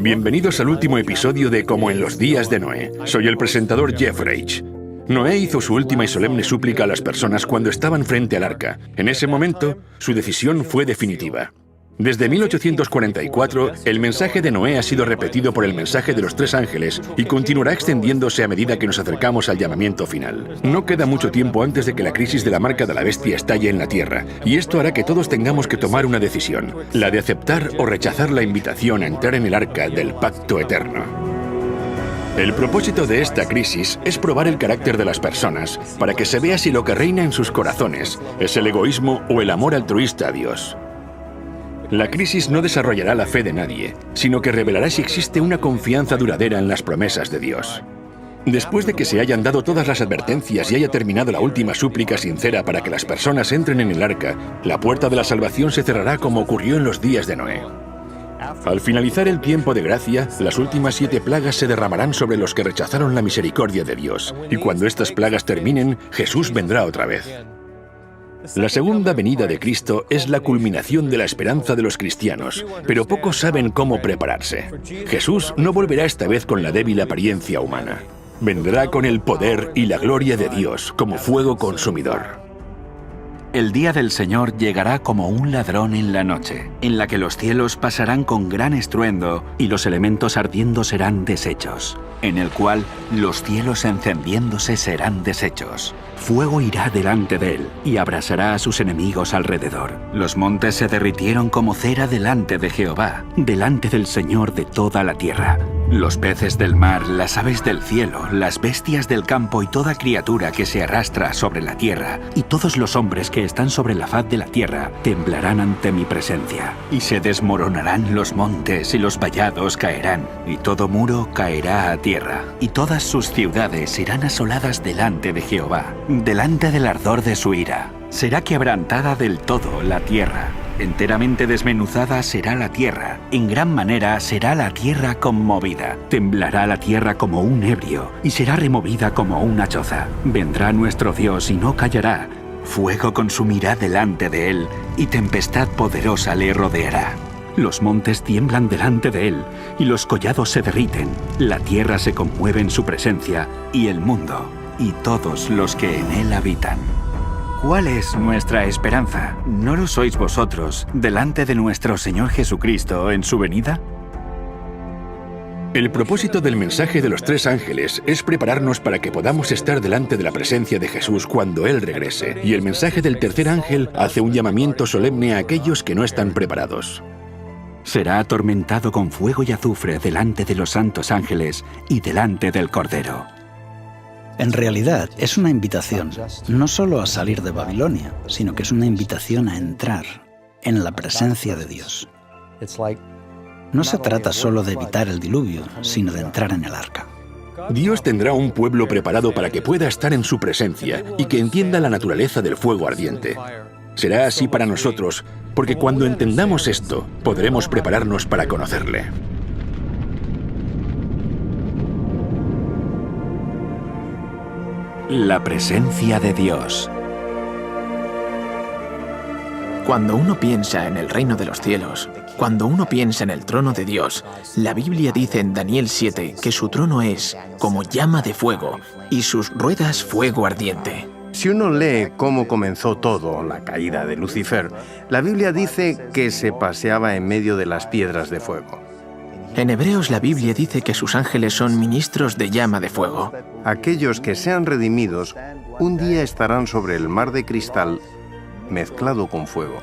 Bienvenidos al último episodio de Como en los días de Noé. Soy el presentador Jeff Reich. Noé hizo su última y solemne súplica a las personas cuando estaban frente al arca. En ese momento, su decisión fue definitiva. Desde 1844, el mensaje de Noé ha sido repetido por el mensaje de los tres ángeles y continuará extendiéndose a medida que nos acercamos al llamamiento final. No queda mucho tiempo antes de que la crisis de la marca de la bestia estalle en la tierra, y esto hará que todos tengamos que tomar una decisión, la de aceptar o rechazar la invitación a entrar en el arca del pacto eterno. El propósito de esta crisis es probar el carácter de las personas, para que se vea si lo que reina en sus corazones es el egoísmo o el amor altruista a Dios. La crisis no desarrollará la fe de nadie, sino que revelará si existe una confianza duradera en las promesas de Dios. Después de que se hayan dado todas las advertencias y haya terminado la última súplica sincera para que las personas entren en el arca, la puerta de la salvación se cerrará como ocurrió en los días de Noé. Al finalizar el tiempo de gracia, las últimas 7 plagas se derramarán sobre los que rechazaron la misericordia de Dios, y cuando estas plagas terminen, Jesús vendrá otra vez. La segunda venida de Cristo es la culminación de la esperanza de los cristianos, pero pocos saben cómo prepararse. Jesús no volverá esta vez con la débil apariencia humana. Vendrá con el poder y la gloria de Dios como fuego consumidor. El día del Señor llegará como un ladrón en la noche, en la que los cielos pasarán con gran estruendo y los elementos ardiendo serán deshechos, en el cual los cielos encendiéndose serán deshechos. Fuego irá delante de él y abrasará a sus enemigos alrededor. Los montes se derritieron como cera delante de Jehová, delante del Señor de toda la tierra. Los peces del mar, las aves del cielo, las bestias del campo y toda criatura que se arrastra sobre la tierra, y todos los hombres que están sobre la faz de la tierra, temblarán ante mi presencia. Y se desmoronarán los montes y los vallados caerán, y todo muro caerá a tierra, y todas sus ciudades serán asoladas delante de Jehová, delante del ardor de su ira. Será quebrantada del todo la tierra. Enteramente desmenuzada será la tierra, en gran manera será la tierra conmovida. Temblará la tierra como un ebrio, y será removida como una choza. Vendrá nuestro Dios y no callará. Fuego consumirá delante de él, y tempestad poderosa le rodeará. Los montes tiemblan delante de él, y los collados se derriten. La tierra se conmueve en su presencia, y el mundo, y todos los que en él habitan. ¿Cuál es nuestra esperanza? ¿No lo sois vosotros delante de nuestro Señor Jesucristo en su venida? El propósito del mensaje de los tres ángeles es prepararnos para que podamos estar delante de la presencia de Jesús cuando Él regrese, y el mensaje del tercer ángel hace un llamamiento solemne a aquellos que no están preparados. Será atormentado con fuego y azufre delante de los santos ángeles y delante del Cordero. En realidad, es una invitación, no solo a salir de Babilonia, sino que es una invitación a entrar en la presencia de Dios. No se trata solo de evitar el diluvio, sino de entrar en el arca. Dios tendrá un pueblo preparado para que pueda estar en su presencia y que entienda la naturaleza del fuego ardiente. Será así para nosotros, porque cuando entendamos esto, podremos prepararnos para conocerle. La presencia de Dios. Cuando uno piensa en el reino de los cielos, cuando uno piensa en el trono de Dios, la Biblia dice en Daniel 7 que su trono es como llama de fuego y sus ruedas fuego ardiente. Si uno lee cómo comenzó todo, la caída de Lucifer, la Biblia dice que se paseaba en medio de las piedras de fuego. En Hebreos la Biblia dice que sus ángeles son ministros de llama de fuego. Aquellos que sean redimidos, un día estarán sobre el mar de cristal mezclado con fuego.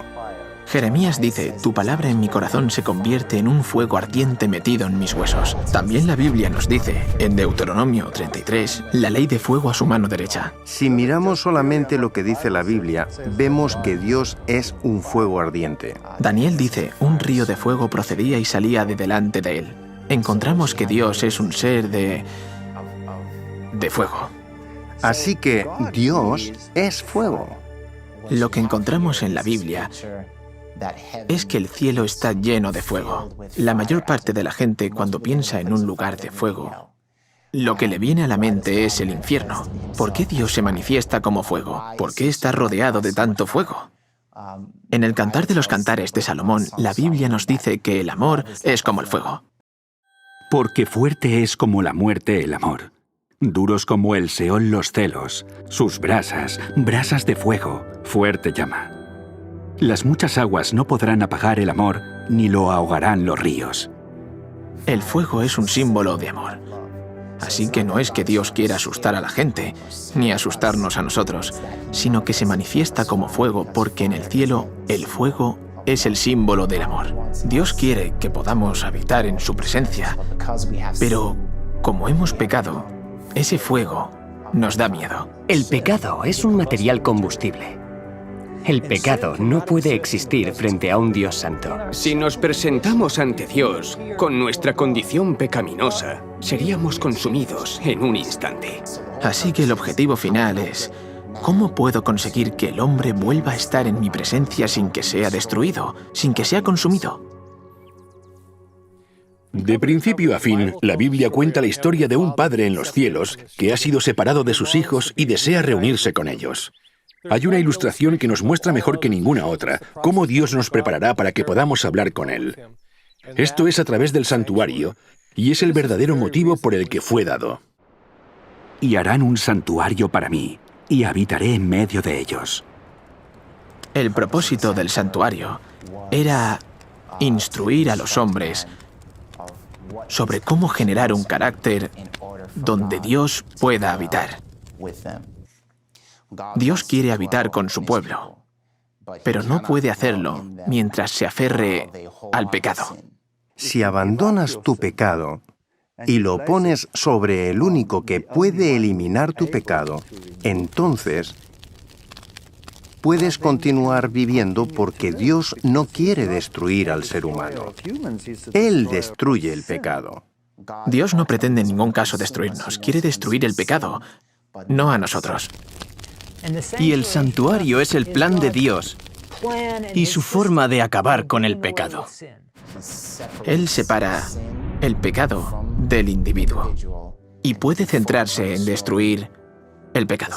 Jeremías dice, tu palabra en mi corazón se convierte en un fuego ardiente metido en mis huesos. También la Biblia nos dice, en Deuteronomio 33, la ley de fuego a su mano derecha. Si miramos solamente lo que dice la Biblia, vemos que Dios es un fuego ardiente. Daniel dice, un río de fuego procedía y salía de delante de él. Encontramos que Dios es un ser de fuego. Así que Dios es fuego. Lo que encontramos en la Biblia es que el cielo está lleno de fuego. La mayor parte de la gente, cuando piensa en un lugar de fuego, lo que le viene a la mente es el infierno. ¿Por qué Dios se manifiesta como fuego? ¿Por qué está rodeado de tanto fuego? En el Cantar de los Cantares de Salomón, la Biblia nos dice que el amor es como el fuego. Porque fuerte es como la muerte el amor, duros como el Seol los celos, sus brasas, brasas de fuego, fuerte llama. Las muchas aguas no podrán apagar el amor, ni lo ahogarán los ríos. El fuego es un símbolo de amor. Así que no es que Dios quiera asustar a la gente, ni asustarnos a nosotros, sino que se manifiesta como fuego porque en el cielo el fuego es el símbolo del amor. Dios quiere que podamos habitar en su presencia, pero como hemos pecado, ese fuego nos da miedo. El pecado es un material combustible. El pecado no puede existir frente a un Dios santo. Si nos presentamos ante Dios con nuestra condición pecaminosa, seríamos consumidos en un instante. Así que el objetivo final es: ¿cómo puedo conseguir que el hombre vuelva a estar en mi presencia sin que sea destruido, sin que sea consumido? De principio a fin, la Biblia cuenta la historia de un padre en los cielos que ha sido separado de sus hijos y desea reunirse con ellos. Hay una ilustración que nos muestra mejor que ninguna otra cómo Dios nos preparará para que podamos hablar con Él. Esto es a través del santuario, y es el verdadero motivo por el que fue dado. Y harán un santuario para mí, y habitaré en medio de ellos. El propósito del santuario era instruir a los hombres sobre cómo generar un carácter donde Dios pueda habitar. Dios quiere habitar con su pueblo, pero no puede hacerlo mientras se aferre al pecado. Si abandonas tu pecado y lo pones sobre el único que puede eliminar tu pecado, entonces puedes continuar viviendo porque Dios no quiere destruir al ser humano. Él destruye el pecado. Dios no pretende en ningún caso destruirnos, quiere destruir el pecado, no a nosotros. Y el santuario es el plan de Dios y su forma de acabar con el pecado. Él separa el pecado del individuo y puede centrarse en destruir el pecado.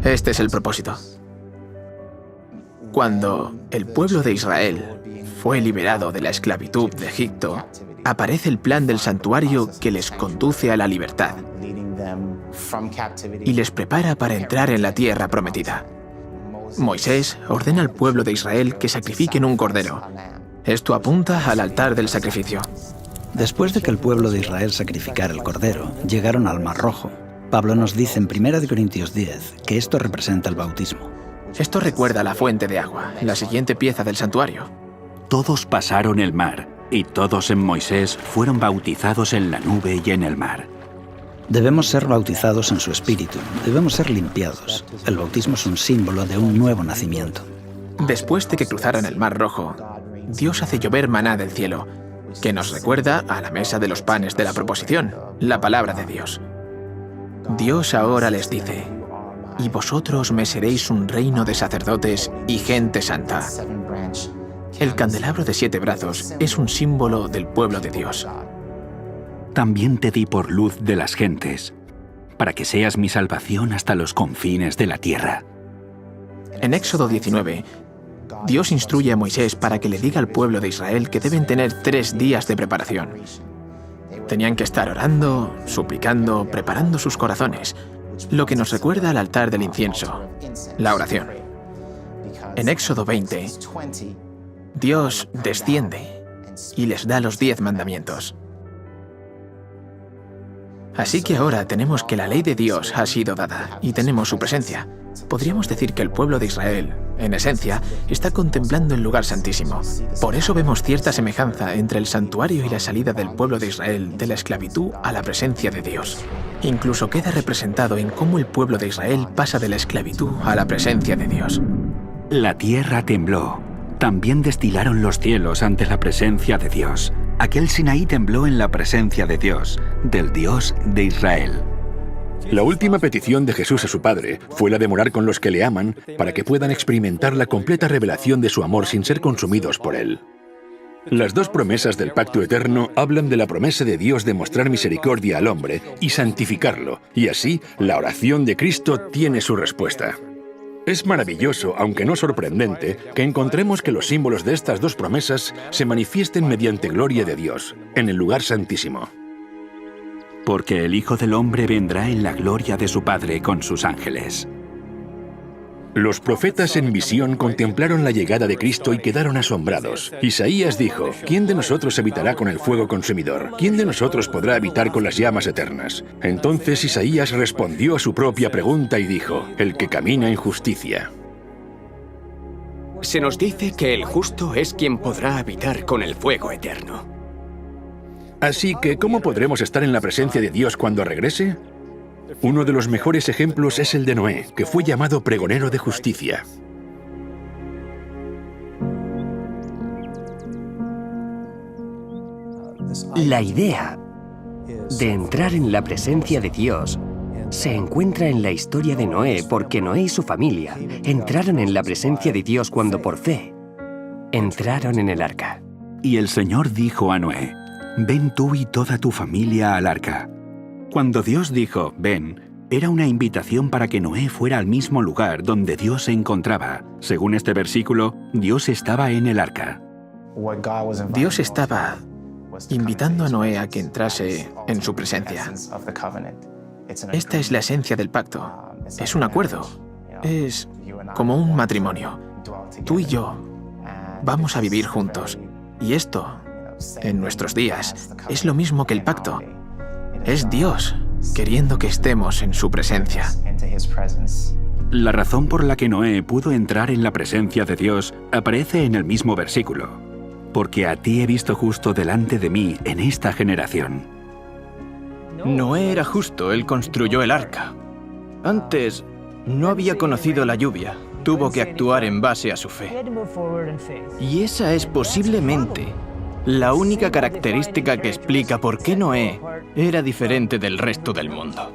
Este es el propósito. Cuando el pueblo de Israel fue liberado de la esclavitud de Egipto, aparece el plan del santuario que les conduce a la libertad y les prepara para entrar en la tierra prometida. Moisés ordena al pueblo de Israel que sacrifiquen un cordero. Esto apunta al altar del sacrificio. Después de que el pueblo de Israel sacrificara el cordero, llegaron al Mar Rojo. Pablo nos dice en 1 Corintios 10 que esto representa el bautismo. Esto recuerda a la fuente de agua, la siguiente pieza del santuario. Todos pasaron el mar, y todos en Moisés fueron bautizados en la nube y en el mar. Debemos ser bautizados en su espíritu, debemos ser limpiados. El bautismo es un símbolo de un nuevo nacimiento. Después de que cruzaran el Mar Rojo, Dios hace llover maná del cielo, que nos recuerda a la mesa de los panes de la proposición, la palabra de Dios. Dios ahora les dice: y vosotros me seréis un reino de sacerdotes y gente santa. El candelabro de 7 brazos es un símbolo del pueblo de Dios. También te di por luz de las gentes, para que seas mi salvación hasta los confines de la tierra. En Éxodo 19, Dios instruye a Moisés para que le diga al pueblo de Israel que deben tener 3 días de preparación. Tenían que estar orando, suplicando, preparando sus corazones, lo que nos recuerda al altar del incienso, la oración. En Éxodo 20, Dios desciende y les da los 10 mandamientos. Así que ahora tenemos que la ley de Dios ha sido dada y tenemos su presencia. Podríamos decir que el pueblo de Israel, en esencia, está contemplando el lugar santísimo. Por eso vemos cierta semejanza entre el santuario y la salida del pueblo de Israel de la esclavitud a la presencia de Dios. Incluso queda representado en cómo el pueblo de Israel pasa de la esclavitud a la presencia de Dios. La tierra tembló. También destilaron los cielos ante la presencia de Dios. Aquel Sinaí tembló en la presencia de Dios, del Dios de Israel. La última petición de Jesús a su Padre fue la de morar con los que le aman para que puedan experimentar la completa revelación de su amor sin ser consumidos por él. Las 2 promesas del pacto eterno hablan de la promesa de Dios de mostrar misericordia al hombre y santificarlo, y así la oración de Cristo tiene su respuesta. Es maravilloso, aunque no sorprendente, que encontremos que los símbolos de estas dos promesas se manifiesten mediante gloria de Dios, en el lugar santísimo. Porque el Hijo del Hombre vendrá en la gloria de su Padre con sus ángeles. Los profetas en visión contemplaron la llegada de Cristo y quedaron asombrados. Isaías dijo, ¿quién de nosotros habitará con el fuego consumidor? ¿Quién de nosotros podrá habitar con las llamas eternas? Entonces Isaías respondió a su propia pregunta y dijo, el que camina en justicia. Se nos dice que el justo es quien podrá habitar con el fuego eterno. Así que, ¿cómo podremos estar en la presencia de Dios cuando regrese? Uno de los mejores ejemplos es el de Noé, que fue llamado pregonero de justicia. La idea de entrar en la presencia de Dios se encuentra en la historia de Noé, porque Noé y su familia entraron en la presencia de Dios cuando por fe entraron en el arca. Y el Señor dijo a Noé, ven tú y toda tu familia al arca. Cuando Dios dijo, ven, era una invitación para que Noé fuera al mismo lugar donde Dios se encontraba. Según este versículo, Dios estaba en el arca. Dios estaba invitando a Noé a que entrase en su presencia. Esta es la esencia del pacto. Es un acuerdo. Es como un matrimonio. Tú y yo vamos a vivir juntos. Y esto, en nuestros días, es lo mismo que el pacto. Es Dios queriendo que estemos en su presencia. La razón por la que Noé pudo entrar en la presencia de Dios aparece en el mismo versículo. Porque a ti he visto justo delante de mí en esta generación. Noé era justo, él construyó el arca. Antes no había conocido la lluvia, tuvo que actuar en base a su fe. Y esa es posiblemente la única característica que explica por qué Noé era diferente del resto del mundo.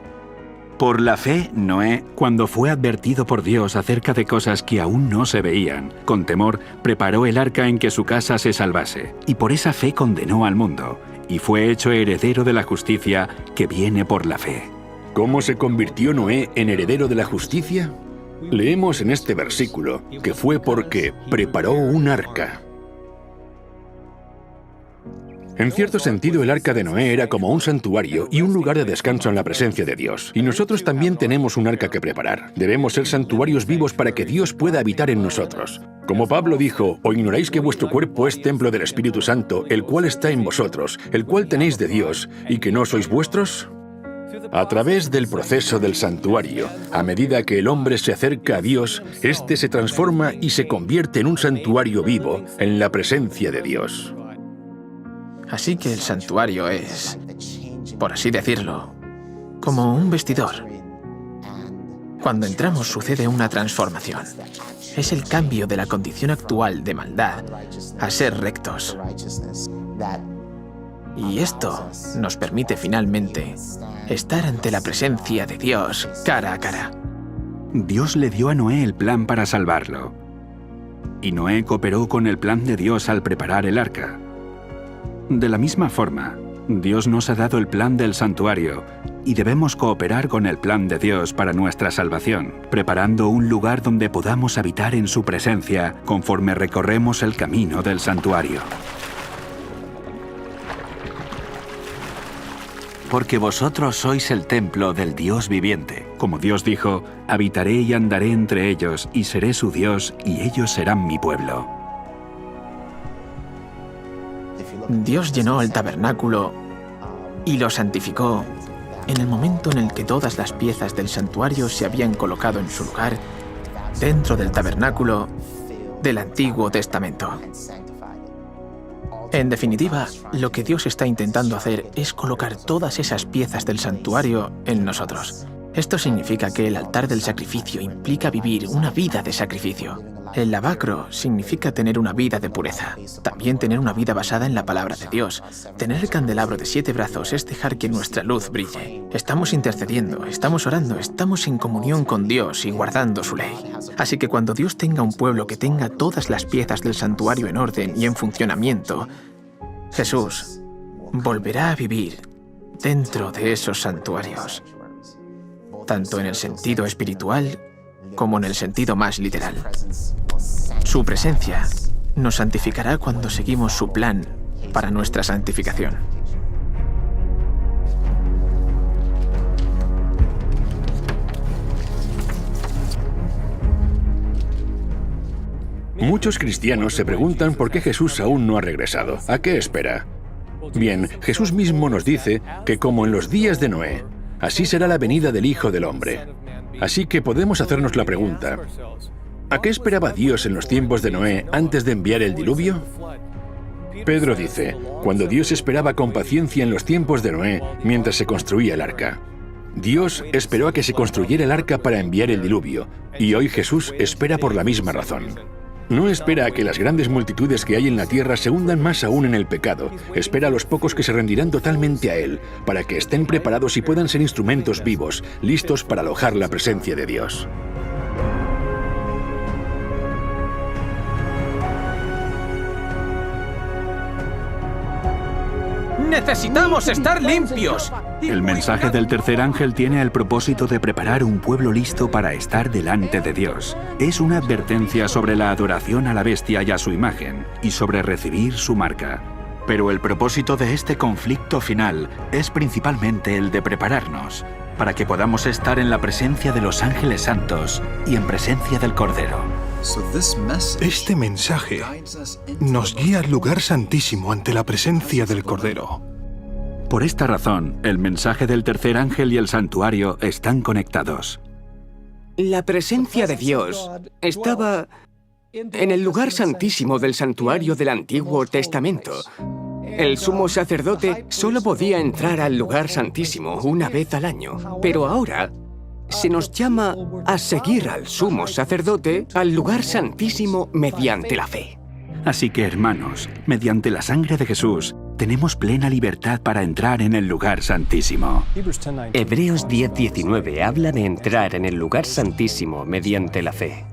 Por la fe, Noé, cuando fue advertido por Dios acerca de cosas que aún no se veían, con temor, preparó el arca en que su casa se salvase, y por esa fe condenó al mundo, y fue hecho heredero de la justicia que viene por la fe. ¿Cómo se convirtió Noé en heredero de la justicia? Leemos en este versículo que fue porque preparó un arca. En cierto sentido, el arca de Noé era como un santuario y un lugar de descanso en la presencia de Dios. Y nosotros también tenemos un arca que preparar. Debemos ser santuarios vivos para que Dios pueda habitar en nosotros. Como Pablo dijo, ¿o ignoráis que vuestro cuerpo es templo del Espíritu Santo, el cual está en vosotros, el cual tenéis de Dios, y que no sois vuestros? A través del proceso del santuario, a medida que el hombre se acerca a Dios, éste se transforma y se convierte en un santuario vivo en la presencia de Dios. Así que el santuario es, por así decirlo, como un vestidor. Cuando entramos sucede una transformación. Es el cambio de la condición actual de maldad a ser rectos. Y esto nos permite finalmente estar ante la presencia de Dios cara a cara. Dios le dio a Noé el plan para salvarlo. Y Noé cooperó con el plan de Dios al preparar el arca. De la misma forma, Dios nos ha dado el plan del santuario y debemos cooperar con el plan de Dios para nuestra salvación, preparando un lugar donde podamos habitar en su presencia conforme recorremos el camino del santuario. Porque vosotros sois el templo del Dios viviente. Como Dios dijo, habitaré y andaré entre ellos y seré su Dios y ellos serán mi pueblo. Dios llenó el tabernáculo y lo santificó en el momento en el que todas las piezas del santuario se habían colocado en su lugar dentro del tabernáculo del Antiguo Testamento. En definitiva, lo que Dios está intentando hacer es colocar todas esas piezas del santuario en nosotros. Esto significa que el altar del sacrificio implica vivir una vida de sacrificio. El lavacro significa tener una vida de pureza. También tener una vida basada en la palabra de Dios. Tener el candelabro de 7 brazos es dejar que nuestra luz brille. Estamos intercediendo, estamos orando, estamos en comunión con Dios y guardando su ley. Así que cuando Dios tenga un pueblo que tenga todas las piezas del santuario en orden y en funcionamiento, Jesús volverá a vivir dentro de esos santuarios, tanto en el sentido espiritual como en el sentido más literal. Su presencia nos santificará cuando seguimos su plan para nuestra santificación. Muchos cristianos se preguntan por qué Jesús aún no ha regresado. ¿A qué espera? Bien, Jesús mismo nos dice que como en los días de Noé, así será la venida del Hijo del Hombre. Así que podemos hacernos la pregunta, ¿a qué esperaba Dios en los tiempos de Noé antes de enviar el diluvio? Pedro dice, cuando Dios esperaba con paciencia en los tiempos de Noé mientras se construía el arca. Dios esperó a que se construyera el arca para enviar el diluvio, y hoy Jesús espera por la misma razón. No espera a que las grandes multitudes que hay en la tierra se hundan más aún en el pecado. Espera a los pocos que se rendirán totalmente a Él, para que estén preparados y puedan ser instrumentos vivos, listos para alojar la presencia de Dios. ¡Necesitamos estar limpios! El mensaje del tercer ángel tiene el propósito de preparar un pueblo listo para estar delante de Dios. Es una advertencia sobre la adoración a la bestia y a su imagen, y sobre recibir su marca. Pero el propósito de este conflicto final es principalmente el de prepararnos, para que podamos estar en la presencia de los ángeles santos y en presencia del Cordero. Este mensaje nos guía al lugar santísimo ante la presencia del Cordero. Por esta razón, el mensaje del tercer ángel y el santuario están conectados. La presencia de Dios estaba en el lugar santísimo del santuario del Antiguo Testamento. El sumo sacerdote solo podía entrar al lugar santísimo una vez al año, pero ahora se nos llama a seguir al sumo sacerdote al lugar santísimo mediante la fe. Así que, hermanos, mediante la sangre de Jesús, tenemos plena libertad para entrar en el lugar santísimo. Hebreos 10:19 habla de entrar en el lugar santísimo mediante la fe.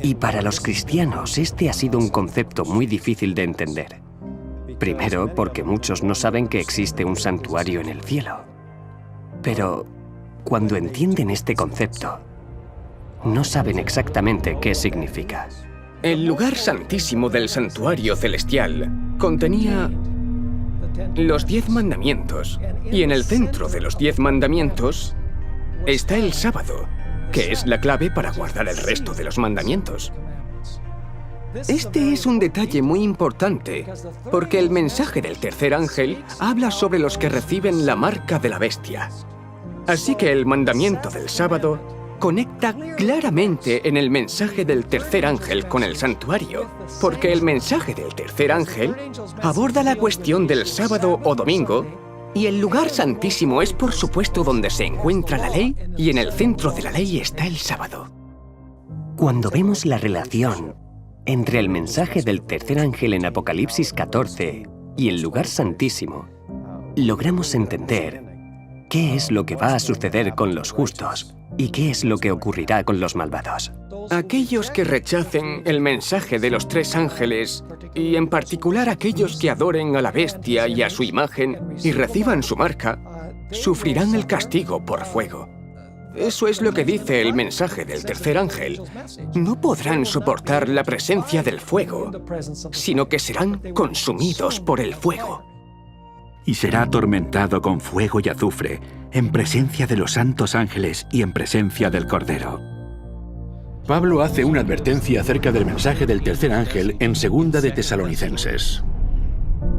Y para los cristianos este ha sido un concepto muy difícil de entender. Primero, porque muchos no saben que existe un santuario en el cielo. Pero cuando entienden este concepto, no saben exactamente qué significa. El lugar santísimo del santuario celestial contenía los 10 mandamientos, y en el centro de los 10 mandamientos está el sábado, que es la clave para guardar el resto de los mandamientos. Este es un detalle muy importante, porque el mensaje del tercer ángel habla sobre los que reciben la marca de la bestia. Así que el mandamiento del sábado conecta claramente en el mensaje del tercer ángel con el santuario, porque el mensaje del tercer ángel aborda la cuestión del sábado o domingo, y el lugar santísimo es por supuesto donde se encuentra la ley, y en el centro de la ley está el sábado. Cuando vemos la relación entre el mensaje del tercer ángel en Apocalipsis 14 y el lugar santísimo, logramos entender qué es lo que va a suceder con los justos y qué es lo que ocurrirá con los malvados. Aquellos que rechacen el mensaje de los 3 ángeles, y en particular aquellos que adoren a la bestia y a su imagen y reciban su marca, sufrirán el castigo por fuego. Eso es lo que dice el mensaje del tercer ángel. No podrán soportar la presencia del fuego, sino que serán consumidos por el fuego. Y será atormentado con fuego y azufre, en presencia de los santos ángeles y en presencia del Cordero. Pablo hace una advertencia acerca del mensaje del tercer ángel en 2 de Tesalonicenses.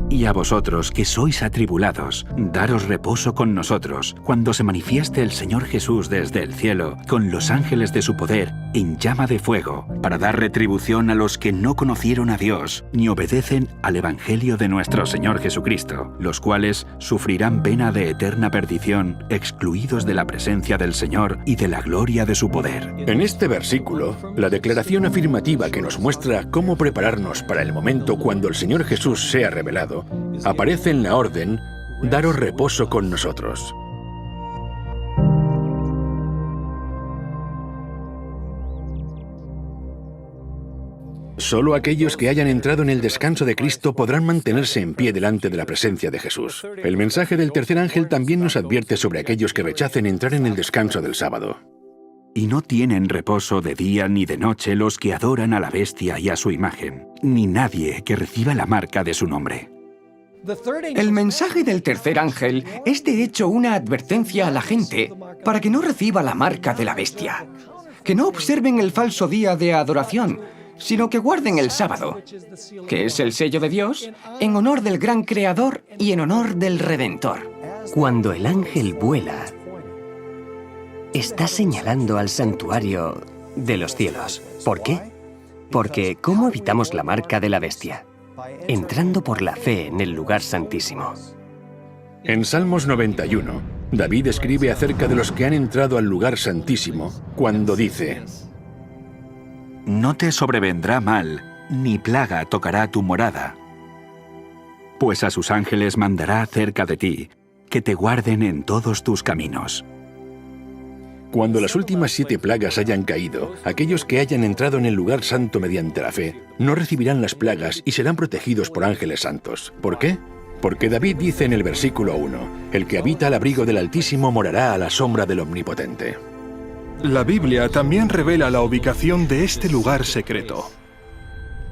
Y a vosotros que sois atribulados, daros reposo con nosotros, cuando se manifieste el Señor Jesús desde el cielo, con los ángeles de su poder, en llama de fuego, para dar retribución a los que no conocieron a Dios, ni obedecen al Evangelio de nuestro Señor Jesucristo, los cuales sufrirán pena de eterna perdición, excluidos de la presencia del Señor y de la gloria de su poder. En este versículo, la declaración afirmativa que nos muestra cómo prepararnos para el momento cuando el Señor Jesús sea revelado, aparece en la orden, daros reposo con nosotros. Solo aquellos que hayan entrado en el descanso de Cristo podrán mantenerse en pie delante de la presencia de Jesús. El mensaje del tercer ángel también nos advierte sobre aquellos que rechacen entrar en el descanso del sábado. Y no tienen reposo de día ni de noche los que adoran a la bestia y a su imagen, ni nadie que reciba la marca de su nombre. El mensaje del tercer ángel es de hecho una advertencia a la gente para que no reciba la marca de la bestia, que no observen el falso día de adoración, sino que guarden el sábado, que es el sello de Dios, en honor del gran Creador y en honor del Redentor. Cuando el ángel vuela, está señalando al santuario de los cielos. ¿Por qué? Porque ¿cómo evitamos la marca de la bestia? Entrando por la fe en el lugar santísimo. En Salmos 91, David escribe acerca de los que han entrado al lugar santísimo cuando dice: No te sobrevendrá mal, ni plaga tocará tu morada. Pues a sus ángeles mandará cerca de ti, que te guarden en todos tus caminos. Cuando las últimas 7 plagas hayan caído, aquellos que hayan entrado en el lugar santo mediante la fe, no recibirán las plagas y serán protegidos por ángeles santos. ¿Por qué? Porque David dice en el versículo 1, «El que habita al abrigo del Altísimo morará a la sombra del Omnipotente». La Biblia también revela la ubicación de este lugar secreto.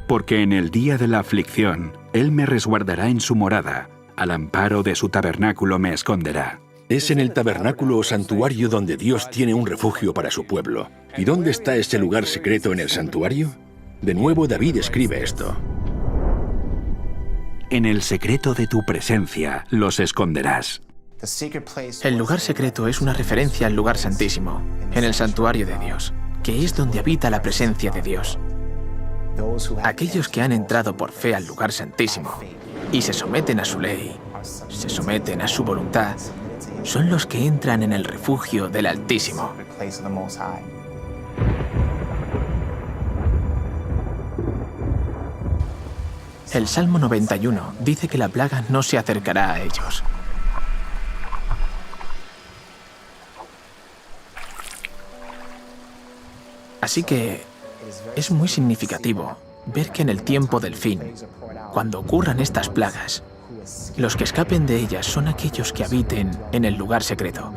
Porque en el día de la aflicción, Él me resguardará en su morada, al amparo de su tabernáculo me esconderá. Es en el tabernáculo o santuario donde Dios tiene un refugio para su pueblo. ¿Y dónde está ese lugar secreto en el santuario? De nuevo David escribe esto: En el secreto de tu presencia los esconderás. El lugar secreto es una referencia al lugar santísimo, en el santuario de Dios, que es donde habita la presencia de Dios. Aquellos que han entrado por fe al lugar santísimo y se someten a su ley, se someten a su voluntad, son los que entran en el refugio del Altísimo. El Salmo 91 dice que la plaga no se acercará a ellos. Así que es muy significativo ver que en el tiempo del fin, cuando ocurran estas plagas, los que escapen de ellas son aquellos que habiten en el lugar secreto.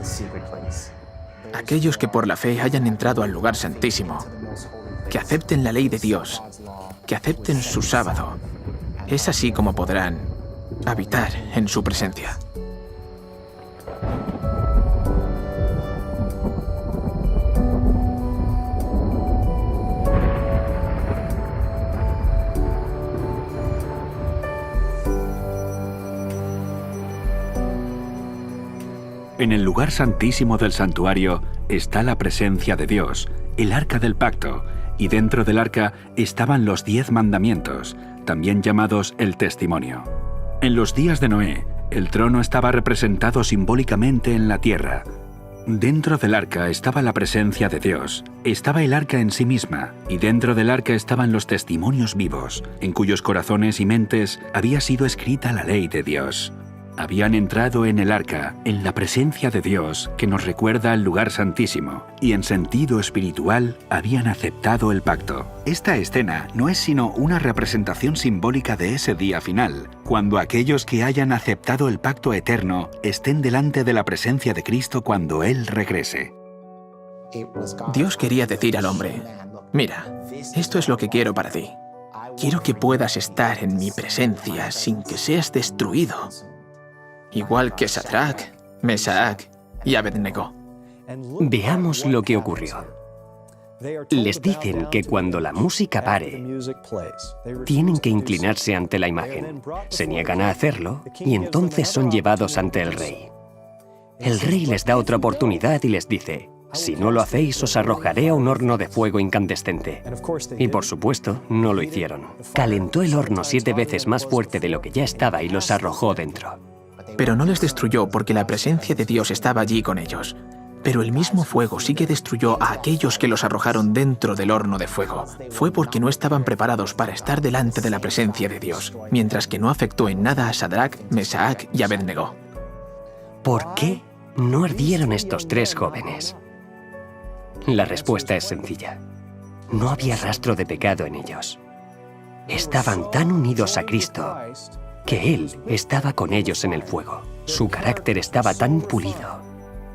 Aquellos que por la fe hayan entrado al lugar santísimo, que acepten la ley de Dios, que acepten su sábado. Es así como podrán habitar en su presencia. En el lugar santísimo del santuario está la presencia de Dios, el arca del pacto, y dentro del arca estaban los 10 mandamientos, también llamados el testimonio. En los días de Noé, el trono estaba representado simbólicamente en la tierra. Dentro del arca estaba la presencia de Dios, estaba el arca en sí misma, y dentro del arca estaban los testimonios vivos, en cuyos corazones y mentes había sido escrita la ley de Dios. Habían entrado en el arca, en la presencia de Dios, que nos recuerda al lugar santísimo, y en sentido espiritual habían aceptado el pacto. Esta escena no es sino una representación simbólica de ese día final, cuando aquellos que hayan aceptado el pacto eterno estén delante de la presencia de Cristo cuando Él regrese. Dios quería decir al hombre: mira, esto es lo que quiero para ti. Quiero que puedas estar en mi presencia sin que seas destruido. Igual que Sadrach, Mesach y Abednego. Veamos lo que ocurrió. Les dicen que cuando la música pare, tienen que inclinarse ante la imagen. Se niegan a hacerlo y entonces son llevados ante el rey. El rey les da otra oportunidad y les dice: si no lo hacéis, os arrojaré a un horno de fuego incandescente. Y por supuesto, no lo hicieron. Calentó el horno 7 veces más fuerte de lo que ya estaba y los arrojó dentro. Pero no les destruyó porque la presencia de Dios estaba allí con ellos. Pero el mismo fuego sí que destruyó a aquellos que los arrojaron dentro del horno de fuego. Fue porque no estaban preparados para estar delante de la presencia de Dios, mientras que no afectó en nada a Sadrach, Mesach y Abednego. ¿Por qué no ardieron estos 3 jóvenes? La respuesta es sencilla. No había rastro de pecado en ellos. Estaban tan unidos a Cristo que Él estaba con ellos en el fuego. Su carácter estaba tan pulido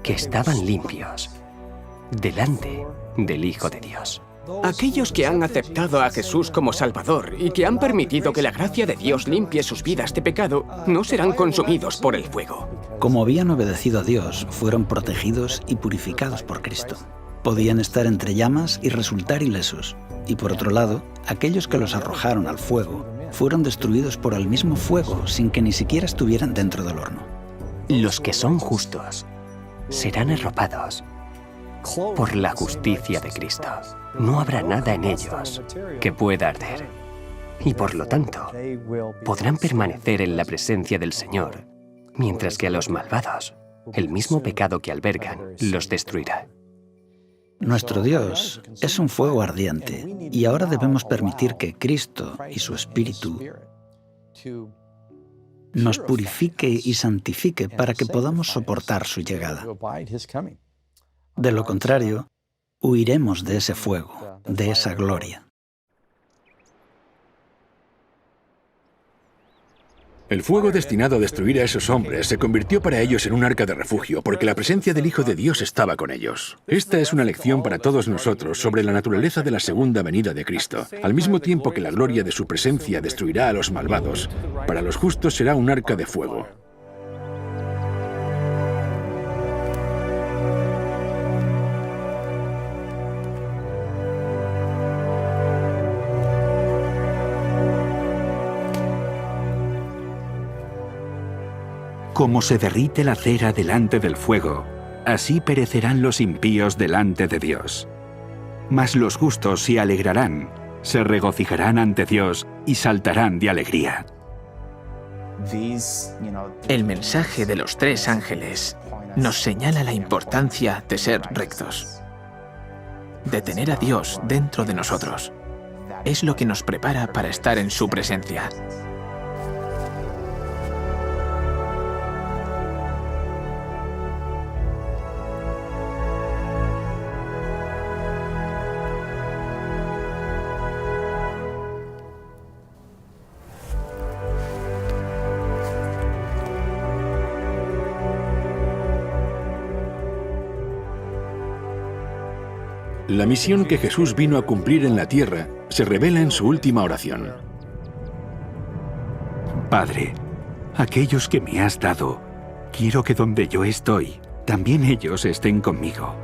que estaban limpios. delante del Hijo de Dios. Aquellos que han aceptado a Jesús como Salvador y que han permitido que la gracia de Dios limpie sus vidas de pecado, no serán consumidos por el fuego. Como habían obedecido a Dios, fueron protegidos y purificados por Cristo. Podían estar entre llamas y resultar ilesos. Y por otro lado, aquellos que los arrojaron al fuego fueron destruidos por el mismo fuego sin que ni siquiera estuvieran dentro del horno. Los que son justos serán arropados por la justicia de Cristo. No habrá nada en ellos que pueda arder. Y por lo tanto, podrán permanecer en la presencia del Señor, mientras que a los malvados, el mismo pecado que albergan los destruirá. Nuestro Dios es un fuego ardiente y ahora debemos permitir que Cristo y su Espíritu nos purifique y santifique para que podamos soportar su llegada. De lo contrario, huiremos de ese fuego, de esa gloria. El fuego destinado a destruir a esos hombres se convirtió para ellos en un arca de refugio, porque la presencia del Hijo de Dios estaba con ellos. Esta es una lección para todos nosotros sobre la naturaleza de la segunda venida de Cristo. Al mismo tiempo que la gloria de su presencia destruirá a los malvados, para los justos será un arca de fuego. Como se derrite la cera delante del fuego, así perecerán los impíos delante de Dios. Mas los justos se alegrarán, se regocijarán ante Dios y saltarán de alegría. El mensaje de los 3 ángeles nos señala la importancia de ser rectos, de tener a Dios dentro de nosotros. Es lo que nos prepara para estar en su presencia. La misión que Jesús vino a cumplir en la tierra se revela en su última oración. Padre, aquellos que me has dado, quiero que donde yo estoy, también ellos estén conmigo,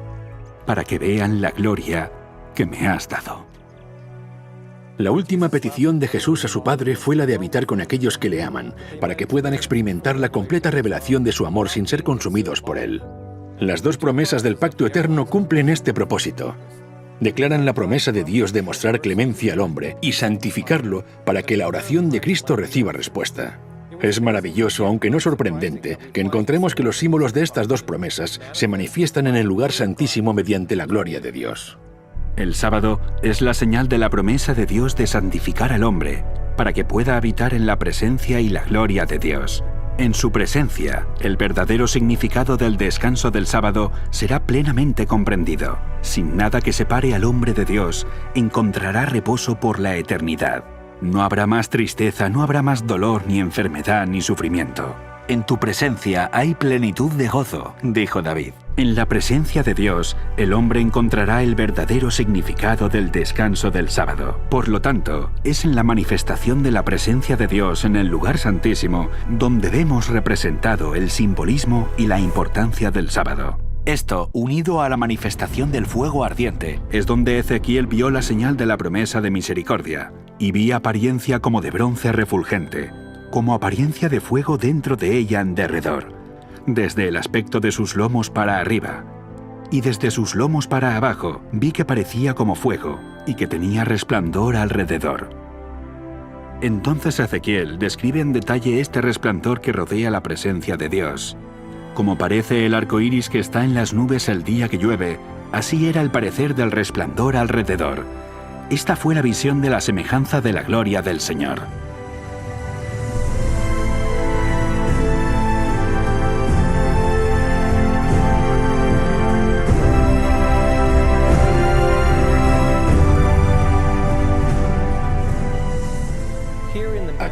para que vean la gloria que me has dado. La última petición de Jesús a su Padre fue la de habitar con aquellos que le aman, para que puedan experimentar la completa revelación de su amor sin ser consumidos por él. Las 2 promesas del pacto eterno cumplen este propósito. Declaran la promesa de Dios de mostrar clemencia al hombre y santificarlo para que la oración de Cristo reciba respuesta. Es maravilloso, aunque no sorprendente, que encontremos que los símbolos de estas 2 promesas se manifiestan en el lugar santísimo mediante la gloria de Dios. El sábado es la señal de la promesa de Dios de santificar al hombre, para que pueda habitar en la presencia y la gloria de Dios. En su presencia, el verdadero significado del descanso del sábado será plenamente comprendido. Sin nada que separe al hombre de Dios, encontrará reposo por la eternidad. No habrá más tristeza, no habrá más dolor, ni enfermedad, ni sufrimiento. En tu presencia hay plenitud de gozo, dijo David. En la presencia de Dios, el hombre encontrará el verdadero significado del descanso del sábado. Por lo tanto, es en la manifestación de la presencia de Dios en el lugar santísimo donde vemos representado el simbolismo y la importancia del sábado. Esto, unido a la manifestación del fuego ardiente, es donde Ezequiel vio la señal de la promesa de misericordia, y vi apariencia como de bronce refulgente, como apariencia de fuego dentro de ella en derredor, desde el aspecto de sus lomos para arriba, y desde sus lomos para abajo vi que parecía como fuego, y que tenía resplandor alrededor. Entonces Ezequiel describe en detalle este resplandor que rodea la presencia de Dios. Como parece el arco iris que está en las nubes el día que llueve, así era el parecer del resplandor alrededor. Esta fue la visión de la semejanza de la gloria del Señor.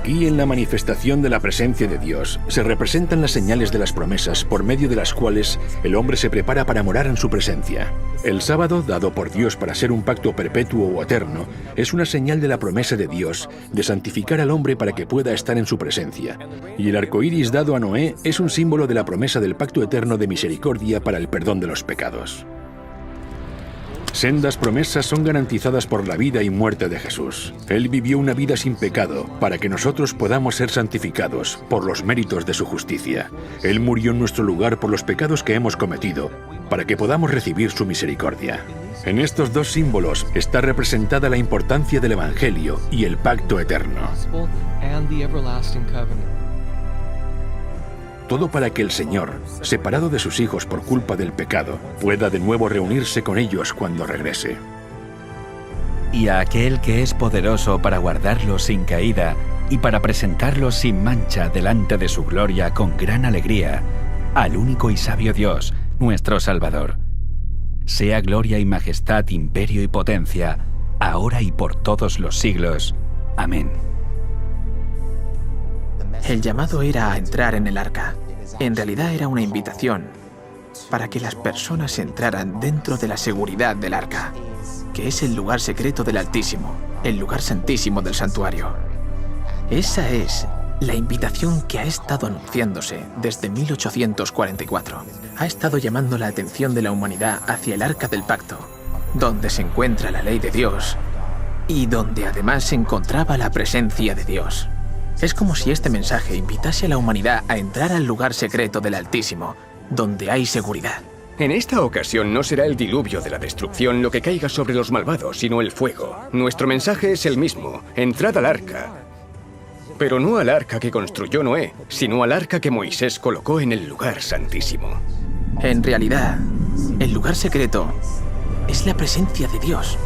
Aquí, en la manifestación de la presencia de Dios, se representan las señales de las promesas por medio de las cuales el hombre se prepara para morar en su presencia. El sábado, dado por Dios para ser un pacto perpetuo o eterno, es una señal de la promesa de Dios de santificar al hombre para que pueda estar en su presencia. Y el arco iris dado a Noé es un símbolo de la promesa del pacto eterno de misericordia para el perdón de los pecados. Sendas promesas son garantizadas por la vida y muerte de Jesús. Él vivió una vida sin pecado para que nosotros podamos ser santificados por los méritos de su justicia. Él murió en nuestro lugar por los pecados que hemos cometido para que podamos recibir su misericordia. En estos dos símbolos está representada la importancia del Evangelio y el pacto eterno. Todo para que el Señor, separado de sus hijos por culpa del pecado, pueda de nuevo reunirse con ellos cuando regrese. Y a aquel que es poderoso para guardarlos sin caída y para presentarlos sin mancha delante de su gloria con gran alegría, al único y sabio Dios, nuestro Salvador. Sea gloria y majestad, imperio y potencia, ahora y por todos los siglos. Amén. El llamado era a entrar en el arca. En realidad era una invitación para que las personas entraran dentro de la seguridad del arca, que es el lugar secreto del Altísimo, el lugar santísimo del santuario. Esa es la invitación que ha estado anunciándose desde 1844. Ha estado llamando la atención de la humanidad hacia el arca del pacto, donde se encuentra la ley de Dios y donde además se encontraba la presencia de Dios. Es como si este mensaje invitase a la humanidad a entrar al lugar secreto del Altísimo, donde hay seguridad. En esta ocasión no será el diluvio de la destrucción lo que caiga sobre los malvados, sino el fuego. Nuestro mensaje es el mismo: entrad al arca. Pero no al arca que construyó Noé, sino al arca que Moisés colocó en el lugar santísimo. En realidad, el lugar secreto es la presencia de Dios.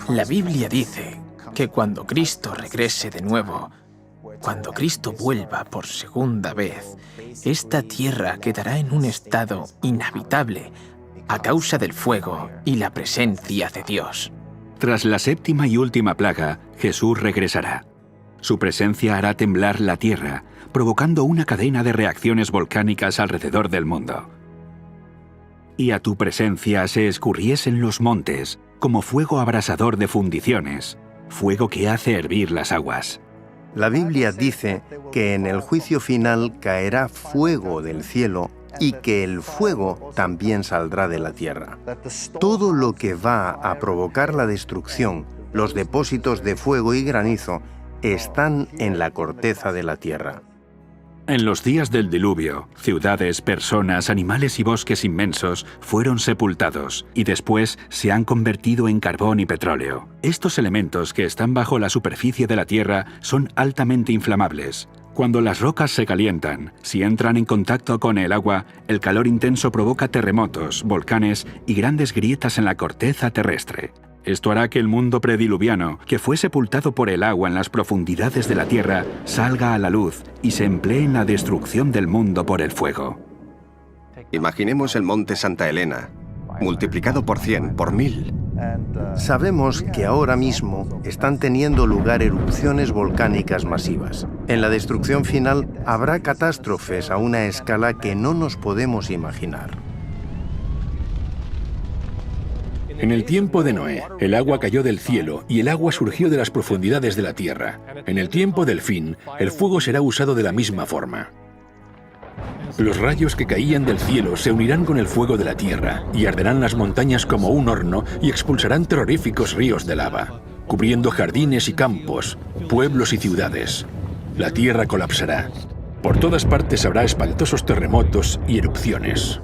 La Biblia dice que cuando Cristo regrese de nuevo, cuando Cristo vuelva por segunda vez, esta tierra quedará en un estado inhabitable a causa del fuego y la presencia de Dios. Tras la séptima y última plaga, Jesús regresará. Su presencia hará temblar la tierra, provocando una cadena de reacciones volcánicas alrededor del mundo. Y a tu presencia se escurriesen los montes, como fuego abrasador de fundiciones, fuego que hace hervir las aguas. La Biblia dice que en el juicio final caerá fuego del cielo y que el fuego también saldrá de la tierra. Todo lo que va a provocar la destrucción, los depósitos de fuego y granizo, están en la corteza de la tierra. En los días del diluvio, ciudades, personas, animales y bosques inmensos fueron sepultados y después se han convertido en carbón y petróleo. Estos elementos que están bajo la superficie de la Tierra son altamente inflamables. Cuando las rocas se calientan, si entran en contacto con el agua, el calor intenso provoca terremotos, volcanes y grandes grietas en la corteza terrestre. Esto hará que el mundo prediluviano, que fue sepultado por el agua en las profundidades de la tierra, salga a la luz y se emplee en la destrucción del mundo por el fuego. Imaginemos el monte Santa Elena, multiplicado por 100, por 1000. Sabemos que ahora mismo están teniendo lugar erupciones volcánicas masivas. En la destrucción final habrá catástrofes a una escala que no nos podemos imaginar. En el tiempo de Noé, el agua cayó del cielo y el agua surgió de las profundidades de la tierra. En el tiempo del fin, el fuego será usado de la misma forma. Los rayos que caían del cielo se unirán con el fuego de la tierra y arderán las montañas como un horno y expulsarán terroríficos ríos de lava, cubriendo jardines y campos, pueblos y ciudades. La tierra colapsará. Por todas partes habrá espantosos terremotos y erupciones.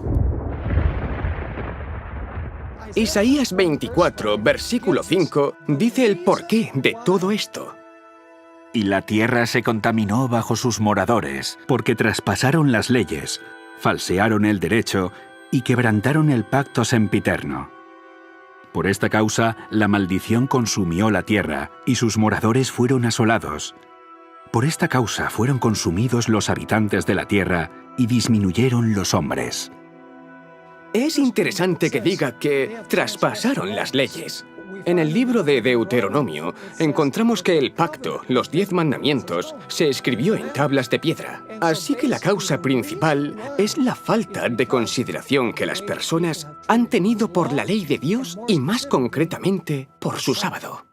Isaías 24, versículo 5, dice el porqué de todo esto. Y la tierra se contaminó bajo sus moradores, porque traspasaron las leyes, falsearon el derecho y quebrantaron el pacto sempiterno. Por esta causa, la maldición consumió la tierra, y sus moradores fueron asolados. Por esta causa fueron consumidos los habitantes de la tierra, y disminuyeron los hombres. Es interesante que diga que traspasaron las leyes. En el libro de Deuteronomio encontramos que el pacto, los 10 mandamientos, se escribió en tablas de piedra. Así que la causa principal es la falta de consideración que las personas han tenido por la ley de Dios y más concretamente por su sábado.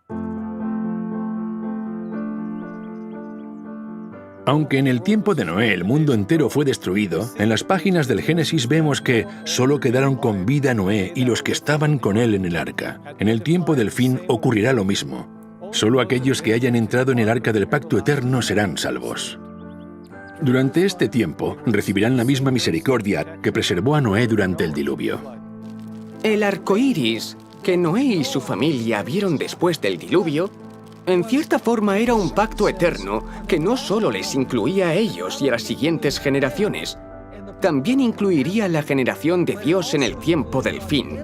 Aunque en el tiempo de Noé el mundo entero fue destruido, en las páginas del Génesis vemos que solo quedaron con vida Noé y los que estaban con él en el arca. En el tiempo del fin ocurrirá lo mismo. Solo aquellos que hayan entrado en el arca del pacto eterno serán salvos. Durante este tiempo recibirán la misma misericordia que preservó a Noé durante el diluvio. El arco iris que Noé y su familia vieron después del diluvio, en cierta forma era un pacto eterno que no solo les incluía a ellos y a las siguientes generaciones, también incluiría a la generación de Dios en el tiempo del fin,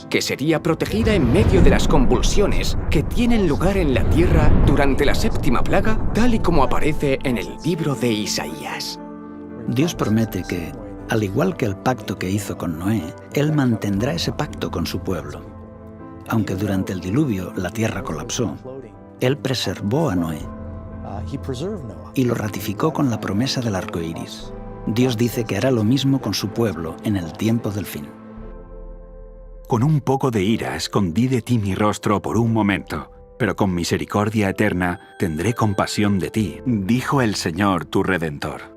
que sería protegida en medio de las convulsiones que tienen lugar en la tierra durante la 7ª plaga, tal y como aparece en el libro de Isaías. Dios promete que, al igual que el pacto que hizo con Noé, Él mantendrá ese pacto con su pueblo. Aunque durante el diluvio la tierra colapsó, Él preservó a Noé y lo ratificó con la promesa del arco iris. Dios dice que hará lo mismo con su pueblo en el tiempo del fin. Con un poco de ira escondí de ti mi rostro por un momento, pero con misericordia eterna tendré compasión de ti, dijo el Señor tu Redentor.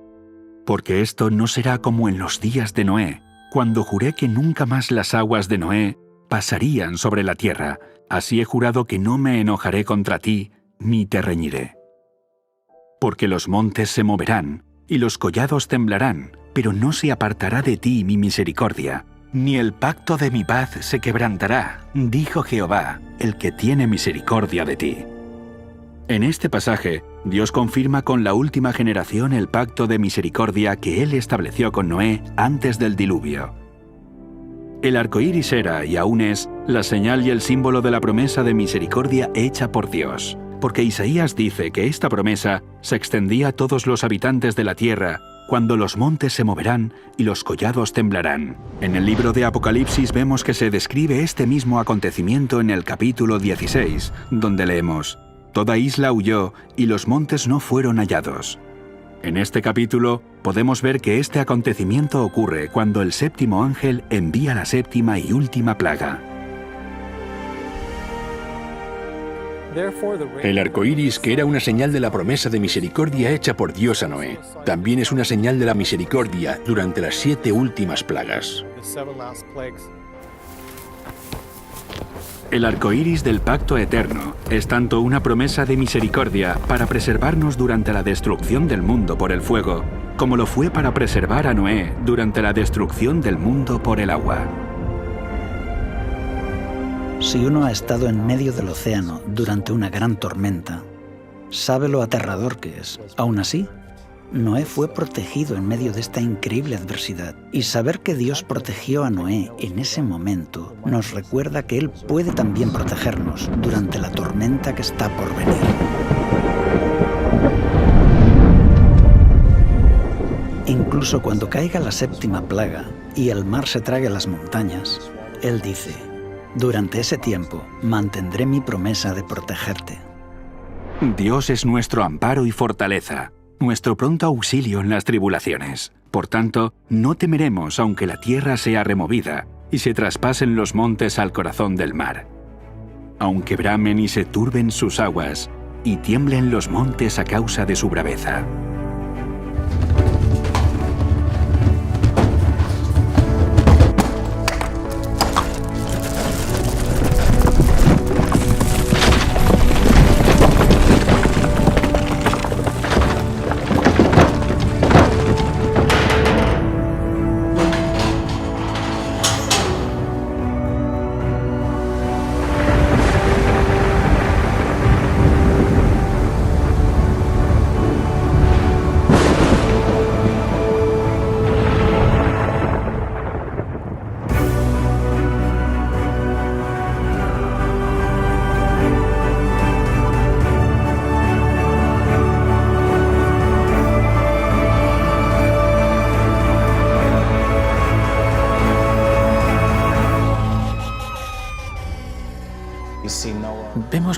Porque esto no será como en los días de Noé, cuando juré que nunca más las aguas de Noé pasarían sobre la tierra. Así he jurado que no me enojaré contra ti, ni te reñiré. Porque los montes se moverán, y los collados temblarán, pero no se apartará de ti mi misericordia, ni el pacto de mi paz se quebrantará, dijo Jehová, el que tiene misericordia de ti. En este pasaje, Dios confirma con la última generación el pacto de misericordia que Él estableció con Noé antes del diluvio. El arco iris era, y aún es, la señal y el símbolo de la promesa de misericordia hecha por Dios, porque Isaías dice que esta promesa se extendía a todos los habitantes de la tierra, cuando los montes se moverán y los collados temblarán. En el libro de Apocalipsis vemos que se describe este mismo acontecimiento en el capítulo 16, donde leemos: «Toda isla huyó y los montes no fueron hallados». En este capítulo podemos ver que este acontecimiento ocurre cuando el 7º ángel envía la 7ª y última plaga. El arco iris, que era una señal de la promesa de misericordia hecha por Dios a Noé, también es una señal de la misericordia durante las 7 últimas plagas. El arco iris del pacto eterno es tanto una promesa de misericordia para preservarnos durante la destrucción del mundo por el fuego, como lo fue para preservar a Noé durante la destrucción del mundo por el agua. Si uno ha estado en medio del océano durante una gran tormenta, sabe lo aterrador que es. Aún así, Noé fue protegido en medio de esta increíble adversidad. Y saber que Dios protegió a Noé en ese momento nos recuerda que Él puede también protegernos durante la tormenta que está por venir. Incluso cuando caiga la 7ª plaga y el mar se trague las montañas, Él dice: «Durante ese tiempo mantendré mi promesa de protegerte». Dios es nuestro amparo y fortaleza, nuestro pronto auxilio en las tribulaciones. Por tanto, no temeremos aunque la tierra sea removida y se traspasen los montes al corazón del mar. Aunque bramen y se turben sus aguas, y tiemblen los montes a causa de su braveza.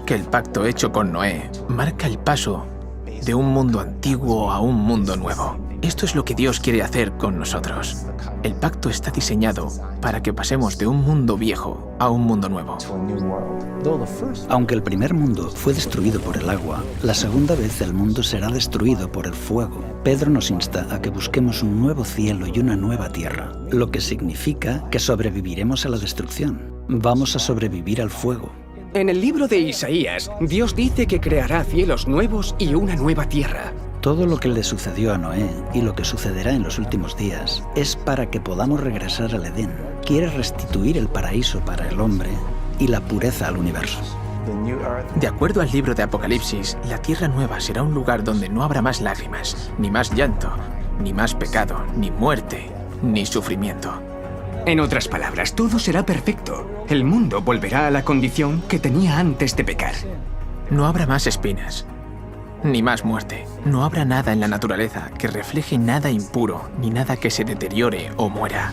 Vemos que el pacto hecho con Noé marca el paso de un mundo antiguo a un mundo nuevo. Esto es lo que Dios quiere hacer con nosotros. El pacto está diseñado para que pasemos de un mundo viejo a un mundo nuevo. Aunque el primer mundo fue destruido por el agua, la segunda vez el mundo será destruido por el fuego. Pedro nos insta a que busquemos un nuevo cielo y una nueva tierra, lo que significa que sobreviviremos a la destrucción. Vamos a sobrevivir al fuego. En el libro de Isaías, Dios dice que creará cielos nuevos y una nueva tierra. Todo lo que le sucedió a Noé y lo que sucederá en los últimos días es para que podamos regresar al Edén. Quiere restituir el paraíso para el hombre y la pureza al universo. De acuerdo al libro de Apocalipsis, la tierra nueva será un lugar donde no habrá más lágrimas, ni más llanto, ni más pecado, ni muerte, ni sufrimiento. En otras palabras, todo será perfecto. El mundo volverá a la condición que tenía antes de pecar. No habrá más espinas, ni más muerte. No habrá nada en la naturaleza que refleje nada impuro, ni nada que se deteriore o muera.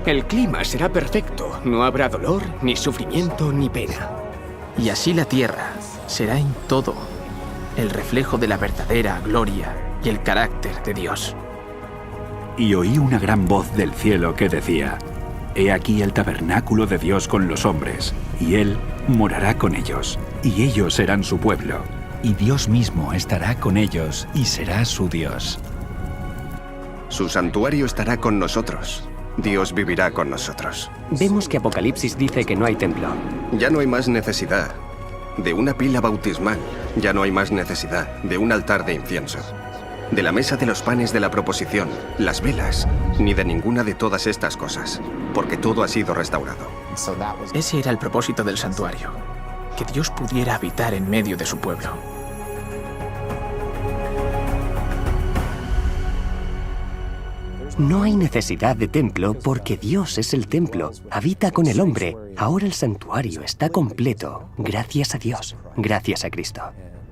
El clima será perfecto. No habrá dolor, ni sufrimiento, ni pena. Y así la tierra será en todo el reflejo de la verdadera gloria y el carácter de Dios. Y oí una gran voz del cielo que decía: He aquí el tabernáculo de Dios con los hombres, y Él morará con ellos, y ellos serán su pueblo, y Dios mismo estará con ellos y será su Dios. Su santuario estará con nosotros. Dios vivirá con nosotros. Vemos que Apocalipsis dice que no hay templo. Ya no hay más necesidad de una pila bautismal. Ya no hay más necesidad de un altar de incienso, de la mesa de los panes de la proposición, las velas, ni de ninguna de todas estas cosas, porque todo ha sido restaurado. Ese era el propósito del santuario, que Dios pudiera habitar en medio de su pueblo. No hay necesidad de templo porque Dios es el templo, habita con el hombre. Ahora el santuario está completo, gracias a Dios, gracias a Cristo.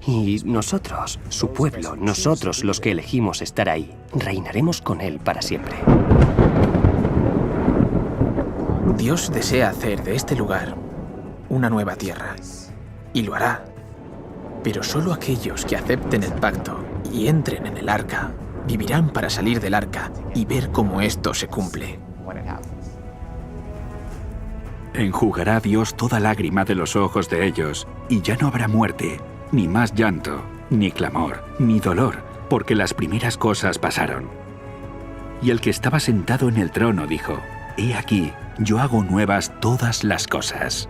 Y nosotros, su pueblo, nosotros los que elegimos estar ahí, reinaremos con Él para siempre. Dios desea hacer de este lugar una nueva tierra, y lo hará. Pero solo aquellos que acepten el pacto y entren en el arca vivirán para salir del arca y ver cómo esto se cumple. Enjugará Dios toda lágrima de los ojos de ellos, y ya no habrá muerte, ni más llanto, ni clamor, ni dolor, porque las primeras cosas pasaron. Y el que estaba sentado en el trono dijo: He aquí, yo hago nuevas todas las cosas.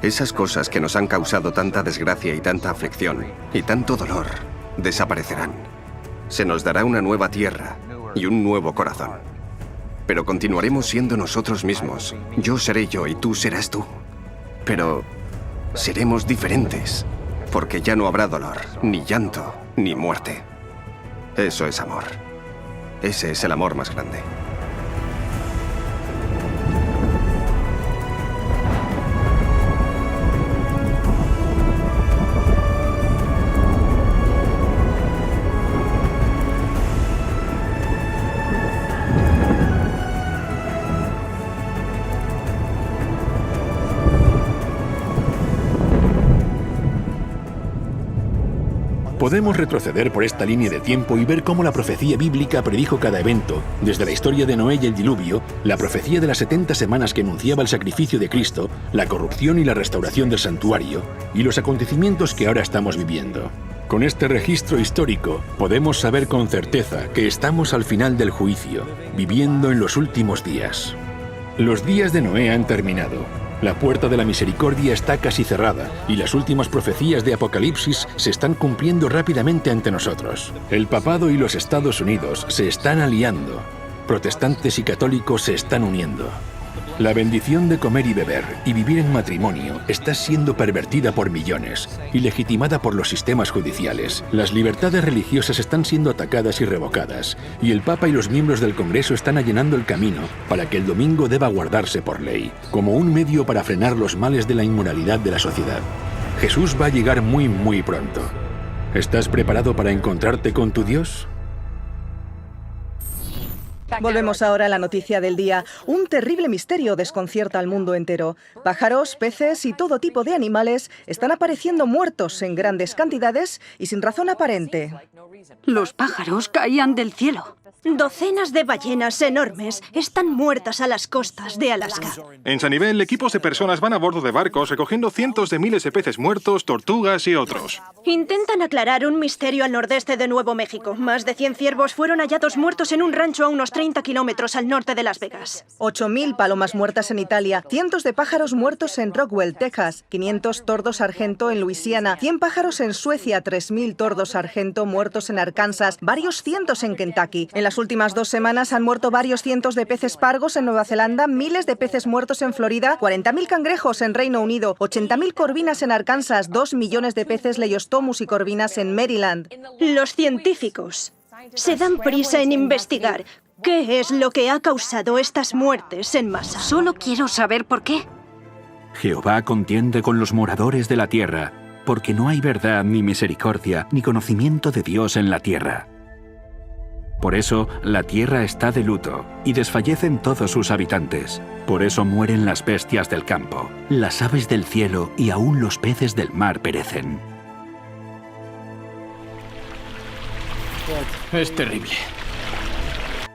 Esas cosas que nos han causado tanta desgracia y tanta aflicción y tanto dolor desaparecerán. Se nos dará una nueva tierra y un nuevo corazón. Pero continuaremos siendo nosotros mismos. Yo seré yo y tú serás tú. Pero seremos diferentes, porque ya no habrá dolor, ni llanto, ni muerte. Eso es amor. Ese es el amor más grande. Podemos retroceder por esta línea de tiempo y ver cómo la profecía bíblica predijo cada evento, desde la historia de Noé y el diluvio, la profecía de las 70 semanas que anunciaba el sacrificio de Cristo, la corrupción y la restauración del santuario, y los acontecimientos que ahora estamos viviendo. Con este registro histórico, podemos saber con certeza que estamos al final del juicio, viviendo en los últimos días. Los días de Noé han terminado. La puerta de la misericordia está casi cerrada y las últimas profecías de Apocalipsis se están cumpliendo rápidamente ante nosotros. El papado y los Estados Unidos se están aliando. Protestantes y católicos se están uniendo. La bendición de comer y beber y vivir en matrimonio está siendo pervertida por millones y legitimada por los sistemas judiciales. Las libertades religiosas están siendo atacadas y revocadas, y el Papa y los miembros del Congreso están allanando el camino para que el domingo deba guardarse por ley, como un medio para frenar los males de la inmoralidad de la sociedad. Jesús va a llegar muy, muy pronto. ¿Estás preparado para encontrarte con tu Dios? Volvemos ahora a la noticia del día. Un terrible misterio desconcierta al mundo entero. Pájaros, peces y todo tipo de animales están apareciendo muertos en grandes cantidades y sin razón aparente. Los pájaros caían del cielo. Docenas de ballenas enormes están muertas a las costas de Alaska. En Sanibel, equipos de personas van a bordo de barcos recogiendo cientos de miles de peces muertos, tortugas y otros. Intentan aclarar un misterio al nordeste de Nuevo México. Más de 100 ciervos fueron hallados muertos en un rancho a unos 30 kilómetros al norte de Las Vegas. 8.000 palomas muertas en Italia, cientos de pájaros muertos en Rockwell, Texas, 500 tordos sargento en Luisiana, 100 pájaros en Suecia, 3.000 tordos sargento muertos en Arkansas, varios cientos en Kentucky. En las últimas 2 semanas han muerto varios cientos de peces pargos en Nueva Zelanda, miles de peces muertos en Florida, 40.000 cangrejos en Reino Unido, 80.000 corvinas en Arkansas, 2 millones de peces Leiostomus y corvinas en Maryland. Los científicos se dan prisa en investigar qué es lo que ha causado estas muertes en masa. Solo quiero saber por qué. Jehová contiende con los moradores de la tierra, porque no hay verdad ni misericordia ni conocimiento de Dios en la tierra. Por eso la tierra está de luto y desfallecen todos sus habitantes. Por eso mueren las bestias del campo, las aves del cielo y aún los peces del mar perecen. Es terrible.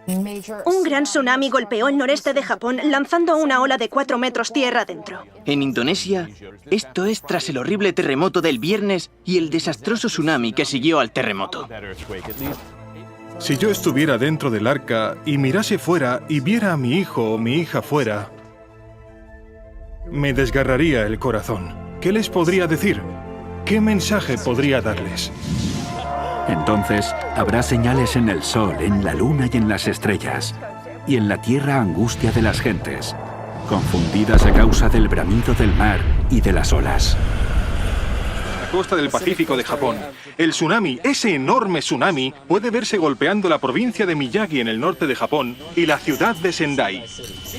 Un gran tsunami golpeó el noreste de Japón, lanzando una ola de 4 metros tierra adentro. En Indonesia, esto es tras el horrible terremoto del viernes y el desastroso tsunami que siguió al terremoto. Si yo estuviera dentro del arca y mirase fuera y viera a mi hijo o mi hija fuera, me desgarraría el corazón. ¿Qué les podría decir? ¿Qué mensaje podría darles? Entonces habrá señales en el sol, en la luna y en las estrellas, y en la tierra angustia de las gentes, confundidas a causa del bramido del mar y de las olas. Costa del Pacífico de Japón. El tsunami, ese enorme tsunami, puede verse golpeando la provincia de Miyagi en el norte de Japón y la ciudad de Sendai.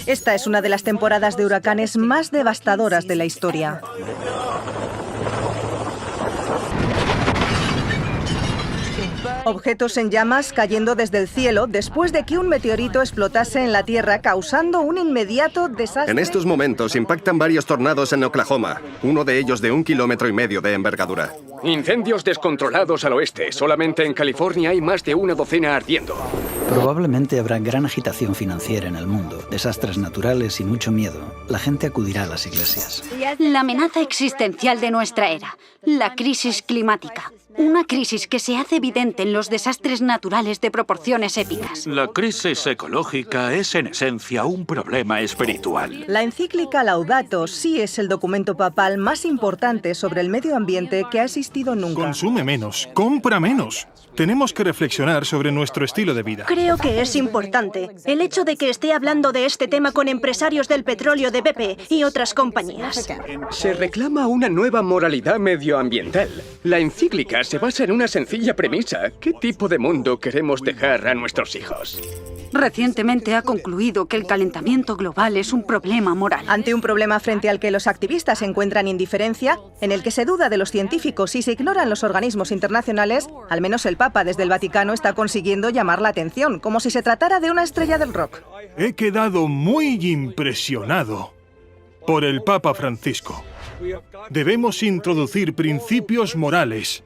Esta es una de las temporadas de huracanes más devastadoras de la historia. Objetos en llamas cayendo desde el cielo después de que un meteorito explotase en la Tierra, causando un inmediato desastre. En estos momentos impactan varios tornados en Oklahoma, uno de ellos de 1,5 kilómetros de envergadura. Incendios descontrolados al oeste. Solamente en California hay más de una docena ardiendo. Probablemente habrá gran agitación financiera en el mundo, desastres naturales y mucho miedo. La gente acudirá a las iglesias. La amenaza existencial de nuestra era, la crisis climática. Una crisis que se hace evidente en los desastres naturales de proporciones épicas. La crisis ecológica es en esencia un problema espiritual. La encíclica Laudato Si es el documento papal más importante sobre el medio ambiente que ha existido nunca. Consume menos, compra menos. Tenemos que reflexionar sobre nuestro estilo de vida. Creo que es importante el hecho de que esté hablando de este tema con empresarios del petróleo de BP y otras compañías. Se reclama una nueva moralidad medioambiental. La encíclica se basa en una sencilla premisa. ¿Qué tipo de mundo queremos dejar a nuestros hijos? Recientemente ha concluido que el calentamiento global es un problema moral. Ante un problema frente al que los activistas encuentran indiferencia, en el que se duda de los científicos y se ignoran los organismos internacionales, al menos el Papa desde el Vaticano está consiguiendo llamar la atención, como si se tratara de una estrella del rock. He quedado muy impresionado por el Papa Francisco. Debemos introducir principios morales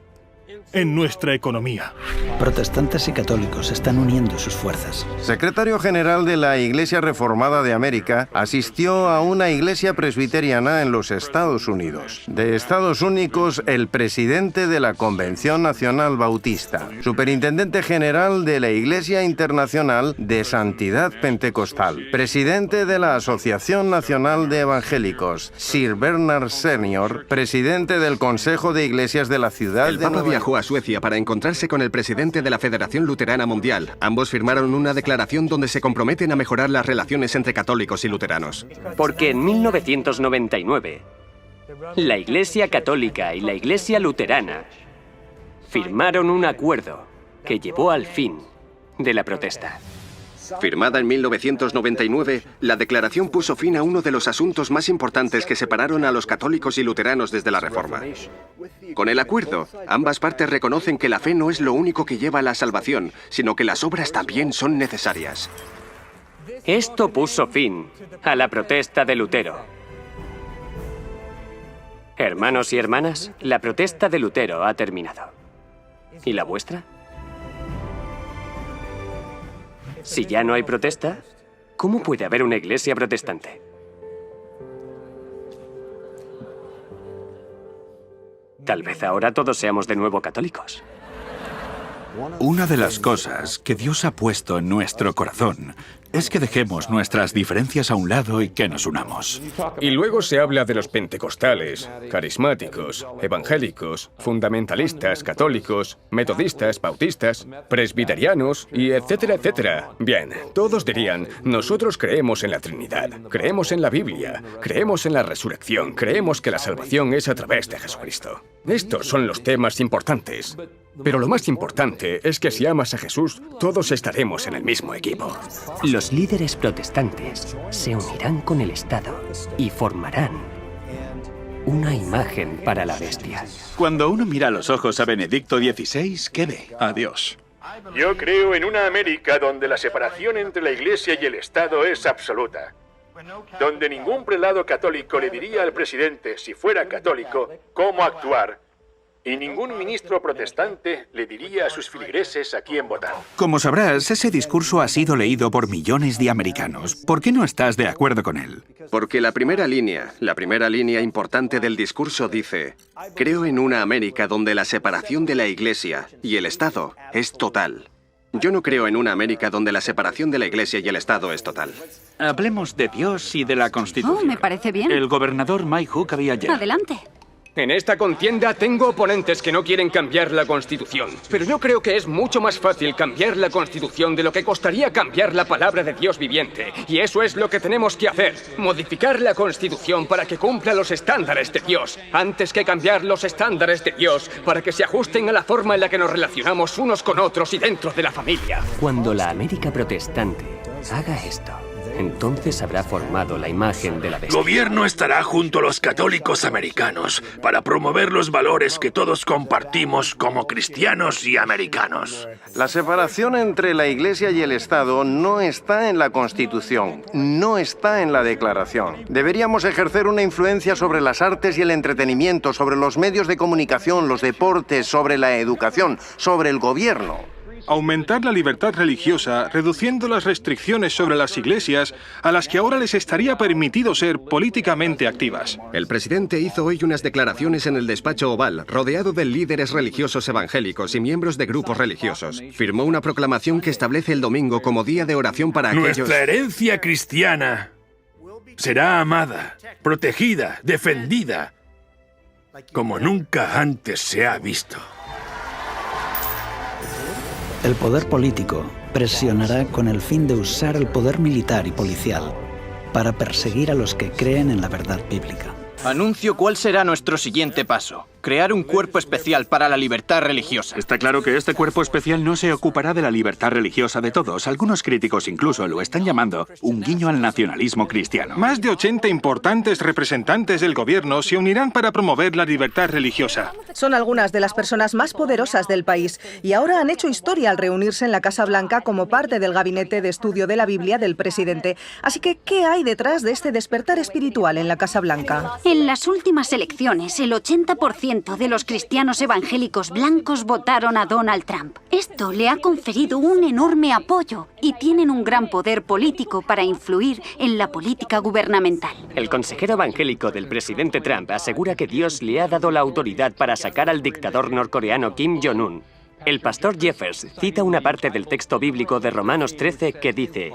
en nuestra economía. Protestantes y católicos están uniendo sus fuerzas. Secretario General de la Iglesia Reformada de América asistió a una iglesia presbiteriana en los Estados Unidos. De Estados Únicos, el presidente de la Convención Nacional Bautista, superintendente general de la Iglesia Internacional de Santidad Pentecostal, presidente de la Asociación Nacional de Evangélicos, Sir Bernard Senior, presidente del Consejo de Iglesias de la ciudad de Nueva York. Viajó a Suecia para encontrarse con el presidente de la Federación Luterana Mundial. Ambos firmaron una declaración donde se comprometen a mejorar las relaciones entre católicos y luteranos. Porque en 1999, la Iglesia Católica y la Iglesia Luterana firmaron un acuerdo que llevó al fin de la protesta. Firmada en 1999, la declaración puso fin a uno de los asuntos más importantes que separaron a los católicos y luteranos desde la Reforma. Con el acuerdo, ambas partes reconocen que la fe no es lo único que lleva a la salvación, sino que las obras también son necesarias. Esto puso fin a la protesta de Lutero. Hermanos y hermanas, la protesta de Lutero ha terminado. ¿Y la vuestra? Si ya no hay protesta, ¿cómo puede haber una iglesia protestante? Tal vez ahora todos seamos de nuevo católicos. Una de las cosas que Dios ha puesto en nuestro corazón es que dejemos nuestras diferencias a un lado y que nos unamos. Y luego se habla de los pentecostales, carismáticos, evangélicos, fundamentalistas, católicos, metodistas, bautistas, presbiterianos y etcétera, etcétera. Bien, todos dirían, nosotros creemos en la Trinidad, creemos en la Biblia, creemos en la resurrección, creemos que la salvación es a través de Jesucristo. Estos son los temas importantes. Pero lo más importante es que si amas a Jesús, todos estaremos en el mismo equipo. Los líderes protestantes se unirán con el Estado y formarán una imagen para la bestia. Cuando uno mira a los ojos a Benedicto XVI, ¿qué ve? A Dios. Yo creo en una América donde la separación entre la Iglesia y el Estado es absoluta. Donde ningún prelado católico le diría al presidente, si fuera católico, cómo actuar. Y ningún ministro protestante le diría a sus feligreses a quién votar. Como sabrás, ese discurso ha sido leído por millones de americanos. ¿Por qué no estás de acuerdo con él? Porque la primera línea importante del discurso dice: creo en una América donde la separación de la Iglesia y el Estado es total. Yo no creo en una América donde la separación de la Iglesia y el Estado es total. Hablemos de Dios y de la Constitución. Oh, me parece bien. El gobernador Mike Hook había ayer. Adelante. En esta contienda tengo oponentes que no quieren cambiar la Constitución, pero yo creo que es mucho más fácil cambiar la Constitución de lo que costaría cambiar la palabra de Dios viviente. Y eso es lo que tenemos que hacer, modificar la Constitución para que cumpla los estándares de Dios, antes que cambiar los estándares de Dios para que se ajusten a la forma en la que nos relacionamos unos con otros y dentro de la familia. Cuando la América protestante haga esto, entonces habrá formado la imagen de la El bestia. gobierno estará junto a los católicos americanos para promover los valores que todos compartimos como cristianos y americanos. La separación entre la Iglesia y el Estado no está en la Constitución, no está en la Declaración. Deberíamos ejercer una influencia sobre las artes y el entretenimiento, sobre los medios de comunicación, los deportes, sobre la educación, sobre el gobierno. Aumentar la libertad religiosa, reduciendo las restricciones sobre las iglesias a las que ahora les estaría permitido ser políticamente activas. El presidente hizo hoy unas declaraciones en el despacho oval, rodeado de líderes religiosos evangélicos y miembros de grupos religiosos. Firmó una proclamación que establece el domingo como día de oración para aquellos... Nuestra herencia cristiana será amada, protegida, defendida, como nunca antes se ha visto. El poder político presionará con el fin de usar el poder militar y policial para perseguir a los que creen en la verdad bíblica. Anuncio cuál será nuestro siguiente paso. Crear un cuerpo especial para la libertad religiosa. Está claro que este cuerpo especial no se ocupará de la libertad religiosa de todos. Algunos críticos incluso lo están llamando un guiño al nacionalismo cristiano. Más de 80 importantes representantes del gobierno se unirán para promover la libertad religiosa. Son algunas de las personas más poderosas del país y ahora han hecho historia al reunirse en la Casa Blanca como parte del gabinete de estudio de la Biblia del presidente. Así que, ¿qué hay detrás de este despertar espiritual en la Casa Blanca? En las últimas elecciones, el 80% de los cristianos evangélicos blancos votaron a Donald Trump. Esto le ha conferido un enorme apoyo y tienen un gran poder político para influir en la política gubernamental. El consejero evangélico del presidente Trump asegura que Dios le ha dado la autoridad para sacar al dictador norcoreano Kim Jong-un. El pastor Jeffers cita una parte del texto bíblico de Romanos 13 que dice: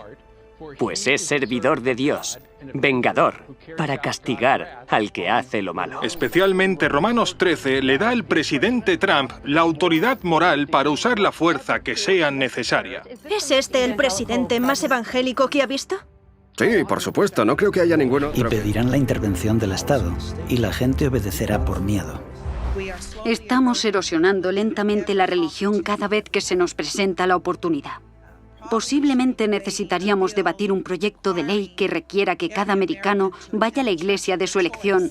pues es servidor de Dios, vengador, para castigar al que hace lo malo. Especialmente Romanos 13 le da al presidente Trump la autoridad moral para usar la fuerza que sea necesaria. ¿Es este el presidente más evangélico que ha visto? Sí, por supuesto, no creo que haya ningún otro. Y pedirán la intervención del Estado, y la gente obedecerá por miedo. Estamos erosionando lentamente la religión cada vez que se nos presenta la oportunidad. Posiblemente necesitaríamos debatir un proyecto de ley que requiera que cada americano vaya a la iglesia de su elección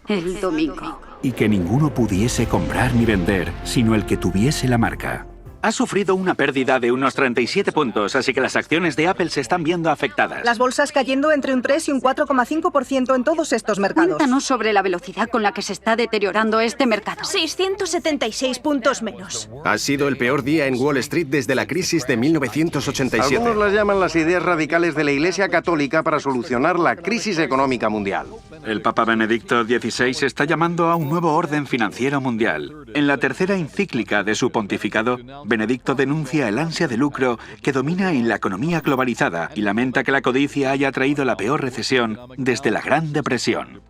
el domingo. Y que ninguno pudiese comprar ni vender, sino el que tuviese la marca. ha sufrido una pérdida de unos 37 puntos, así que las acciones de Apple se están viendo afectadas. Las bolsas cayendo entre un 3 y un 4,5% en todos estos mercados. Cuéntanos sobre la velocidad con la que se está deteriorando este mercado. 676 puntos menos. Ha sido el peor día en Wall Street desde la crisis de 1987. Algunos las llaman las ideas radicales de la Iglesia Católica para solucionar la crisis económica mundial. El Papa Benedicto XVI está llamando a un nuevo orden financiero mundial. En la tercera encíclica de su pontificado, Benedicto denuncia el ansia de lucro que domina en la economía globalizada y lamenta que la codicia haya traído la peor recesión desde la Gran Depresión.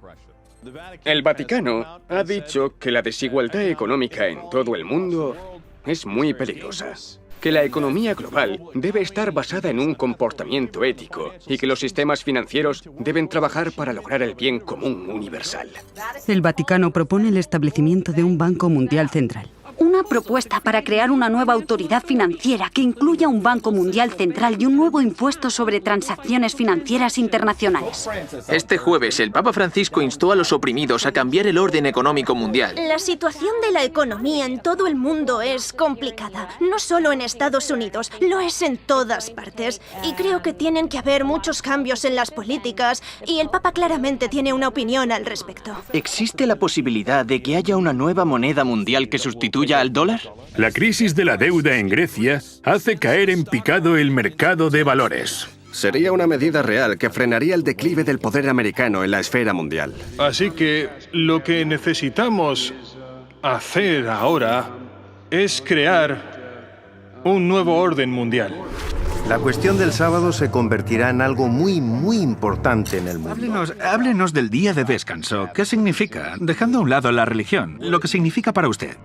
El Vaticano ha dicho que la desigualdad económica en todo el mundo es muy peligrosa. Que la economía global debe estar basada en un comportamiento ético y que los sistemas financieros deben trabajar para lograr el bien común universal. El Vaticano propone el establecimiento de un Banco Mundial Central. Una propuesta para crear una nueva autoridad financiera que incluya un Banco Mundial Central y un nuevo impuesto sobre transacciones financieras internacionales. Este jueves, el Papa Francisco instó a los oprimidos a cambiar el orden económico mundial. La situación de la economía en todo el mundo es complicada. No solo en Estados Unidos, lo es en todas partes. Y creo que tienen que haber muchos cambios en las políticas y el Papa claramente tiene una opinión al respecto. ¿Existe la posibilidad de que haya una nueva moneda mundial que sustituya al dólar? La crisis de la deuda en Grecia hace caer en picado el mercado de valores. Sería una medida real que frenaría el declive del poder americano en la esfera mundial. Así que lo que necesitamos hacer ahora es crear un nuevo orden mundial. La cuestión del sábado se convertirá en algo muy importante en el mundo. Háblenos del día de descanso. ¿Qué significa? Dejando a un lado la religión, lo que significa para usted.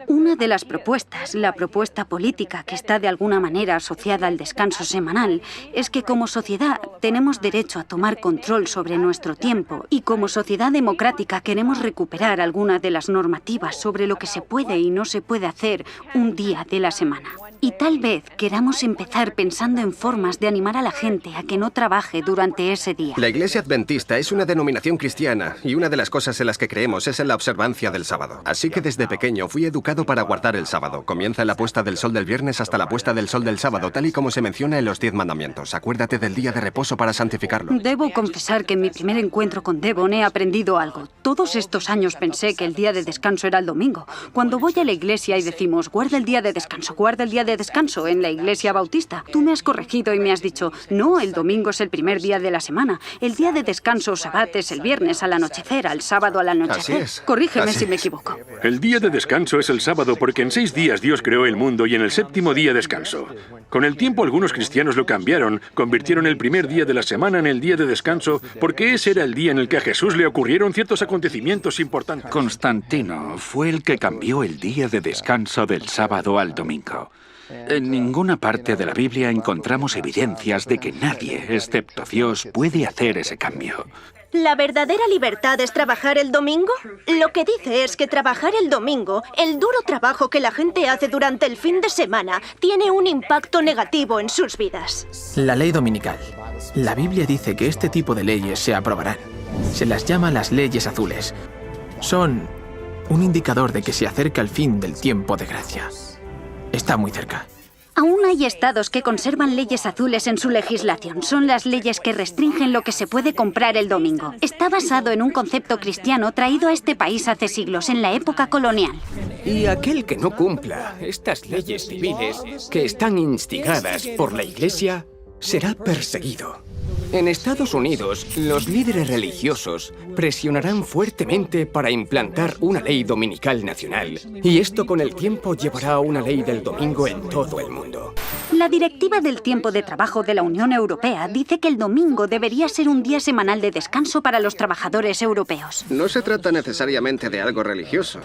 Una de las propuestas, la propuesta política que está de alguna manera asociada al descanso semanal, es que como sociedad tenemos derecho a tomar control sobre nuestro tiempo y como sociedad democrática queremos recuperar algunas de las normativas sobre lo que se puede y no se puede hacer un día de la semana. Y tal vez queramos empezar pensando en formas de animar a la gente a que no trabaje durante ese día. La Iglesia Adventista es una denominación cristiana y una de las cosas en las que creemos es en la observancia del sábado. Así que desde pequeño fui educado para guardar el sábado. Comienza la puesta del sol del viernes hasta la puesta del sol del sábado, tal y como se menciona en los 10 mandamientos. Acuérdate del día de reposo para santificarlo. Debo confesar que en mi primer encuentro con Devon he aprendido algo. Todos estos años pensé que el día de descanso era el domingo. Cuando voy a la iglesia y decimos, guarda el día de descanso, guarda el día de descanso en la iglesia bautista, tú me has corregido y me has dicho, no, el domingo es el primer día de la semana. El día de descanso, Sabbat, es el viernes al anochecer, al sábado al anochecer. Así es. Corrígeme si me equivoco. El día de descanso es el sábado porque en 6 días Dios creó el mundo y en el séptimo día descansó. Con el tiempo algunos cristianos lo cambiaron, convirtieron el primer día de la semana en el día de descanso porque ese era el día en el que a Jesús le ocurrieron ciertos acontecimientos importantes. Constantino fue el que cambió el día de descanso del sábado al domingo. En ninguna parte de la Biblia encontramos evidencias de que nadie, excepto Dios, puede hacer ese cambio. ¿La verdadera libertad es trabajar el domingo? Lo que dice es que trabajar el domingo, el duro trabajo que la gente hace durante el fin de semana, tiene un impacto negativo en sus vidas. La ley dominical. La Biblia dice que este tipo de leyes se aprobarán. Se las llama las leyes azules. Son un indicador de que se acerca el fin del tiempo de gracia. Está muy cerca. Aún hay estados que conservan leyes azules en su legislación. Son las leyes que restringen lo que se puede comprar el domingo. Está basado en un concepto cristiano traído a este país hace siglos, en la época colonial. Y aquel que no cumpla estas leyes civiles, que están instigadas por la Iglesia, será perseguido. En Estados Unidos, los líderes religiosos presionarán fuertemente para implantar una ley dominical nacional. Y esto con el tiempo llevará a una ley del domingo en todo el mundo. La Directiva del Tiempo de Trabajo de la Unión Europea dice que el domingo debería ser un día semanal de descanso para los trabajadores europeos. No se trata necesariamente de algo religioso.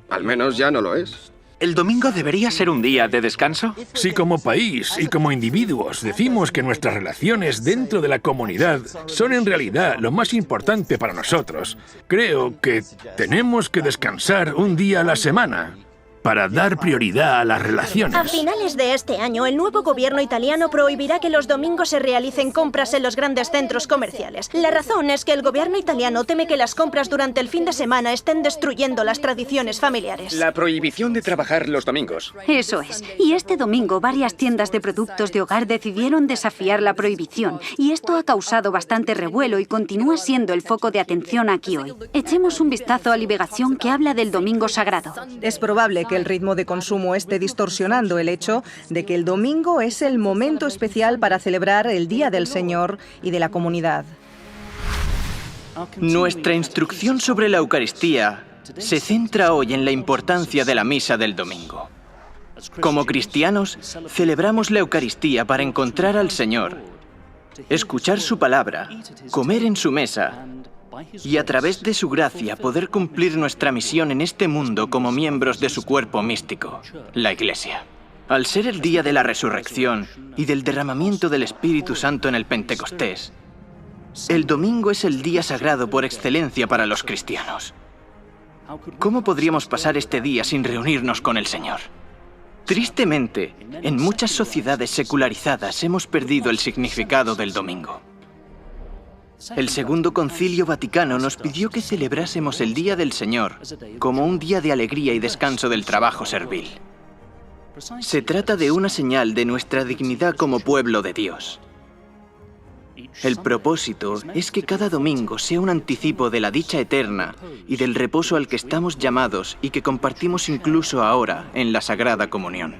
Al menos ya no lo es. ¿El domingo debería ser un día de descanso? Si como país y como individuos decimos que nuestras relaciones dentro de la comunidad son en realidad lo más importante para nosotros, creo que tenemos que descansar un día a la semana. para dar prioridad a las relaciones. A finales de este año, el nuevo gobierno italiano prohibirá que los domingos se realicen compras en los grandes centros comerciales. La razón es que el gobierno italiano teme que las compras durante el fin de semana estén destruyendo las tradiciones familiares. La prohibición de trabajar los domingos. Eso es. Y este domingo varias tiendas de productos de hogar decidieron desafiar la prohibición. Y esto ha causado bastante revuelo y continúa siendo el foco de atención aquí hoy. Echemos un vistazo a Liberación, que habla del domingo sagrado. Es probable que el ritmo de consumo esté distorsionando el hecho de que el domingo es el momento especial para celebrar el Día del Señor y de la comunidad. Nuestra instrucción sobre la Eucaristía se centra hoy en la importancia de la misa del domingo. Como cristianos, celebramos la Eucaristía para encontrar al Señor, escuchar su palabra, comer en su mesa y a través de su gracia poder cumplir nuestra misión en este mundo como miembros de su cuerpo místico, la Iglesia. Al ser el día de la resurrección y del derramamiento del Espíritu Santo en el Pentecostés, el domingo es el día sagrado por excelencia para los cristianos. ¿Cómo podríamos pasar este día sin reunirnos con el Señor? Tristemente, en muchas sociedades secularizadas hemos perdido el significado del domingo. El Segundo Concilio Vaticano nos pidió que celebrásemos el Día del Señor como un día de alegría y descanso del trabajo servil. Se trata de una señal de nuestra dignidad como pueblo de Dios. El propósito es que cada domingo sea un anticipo de la dicha eterna y del reposo al que estamos llamados y que compartimos incluso ahora en la Sagrada Comunión.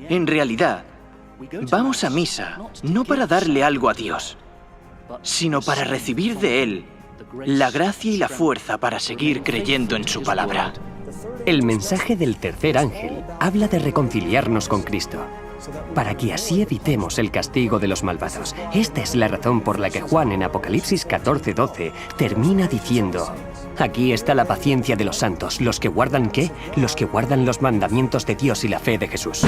En realidad, vamos a misa no para darle algo a Dios, sino para recibir de Él la gracia y la fuerza para seguir creyendo en su palabra. El mensaje del tercer ángel habla de reconciliarnos con Cristo, para que así evitemos el castigo de los malvados. Esta es la razón por la que Juan en Apocalipsis 14:12 termina diciendo: aquí está la paciencia de los santos, los que guardan ¿qué? Los que guardan los mandamientos de Dios y la fe de Jesús.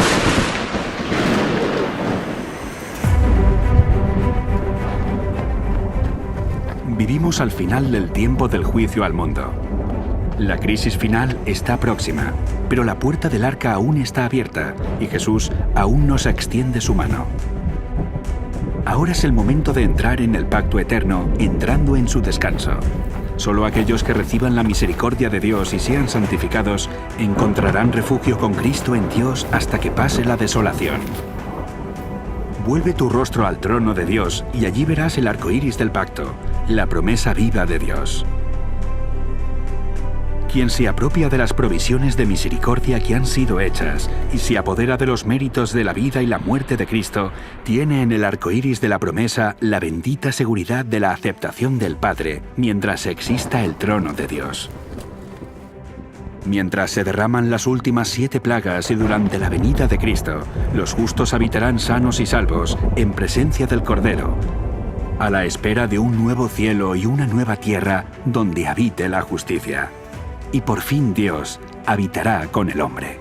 Vivimos al final del tiempo del juicio al mundo. La crisis final está próxima, pero la puerta del arca aún está abierta y Jesús aún nos extiende su mano. Ahora es el momento de entrar en el pacto eterno, entrando en su descanso. Solo aquellos que reciban la misericordia de Dios y sean santificados encontrarán refugio con Cristo en Dios hasta que pase la desolación. Vuelve tu rostro al trono de Dios y allí verás el arco iris del pacto, la promesa viva de Dios. Quien se apropia de las provisiones de misericordia que han sido hechas y se apodera de los méritos de la vida y la muerte de Cristo, tiene en el arco iris de la promesa la bendita seguridad de la aceptación del Padre mientras exista el trono de Dios. Mientras se derraman las últimas 7 plagas y durante la venida de Cristo, los justos habitarán sanos y salvos en presencia del Cordero, a la espera de un nuevo cielo y una nueva tierra donde habite la justicia. Y por fin Dios habitará con el hombre.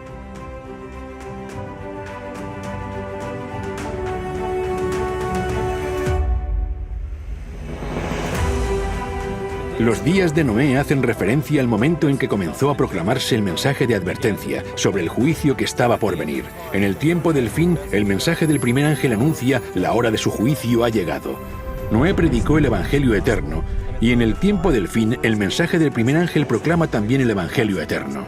Los días de Noé hacen referencia al momento en que comenzó a proclamarse el mensaje de advertencia sobre el juicio que estaba por venir. En el tiempo del fin, el mensaje del primer ángel anuncia: la hora de su juicio ha llegado. Noé predicó el Evangelio eterno, y en el tiempo del fin, el mensaje del primer ángel proclama también el Evangelio eterno.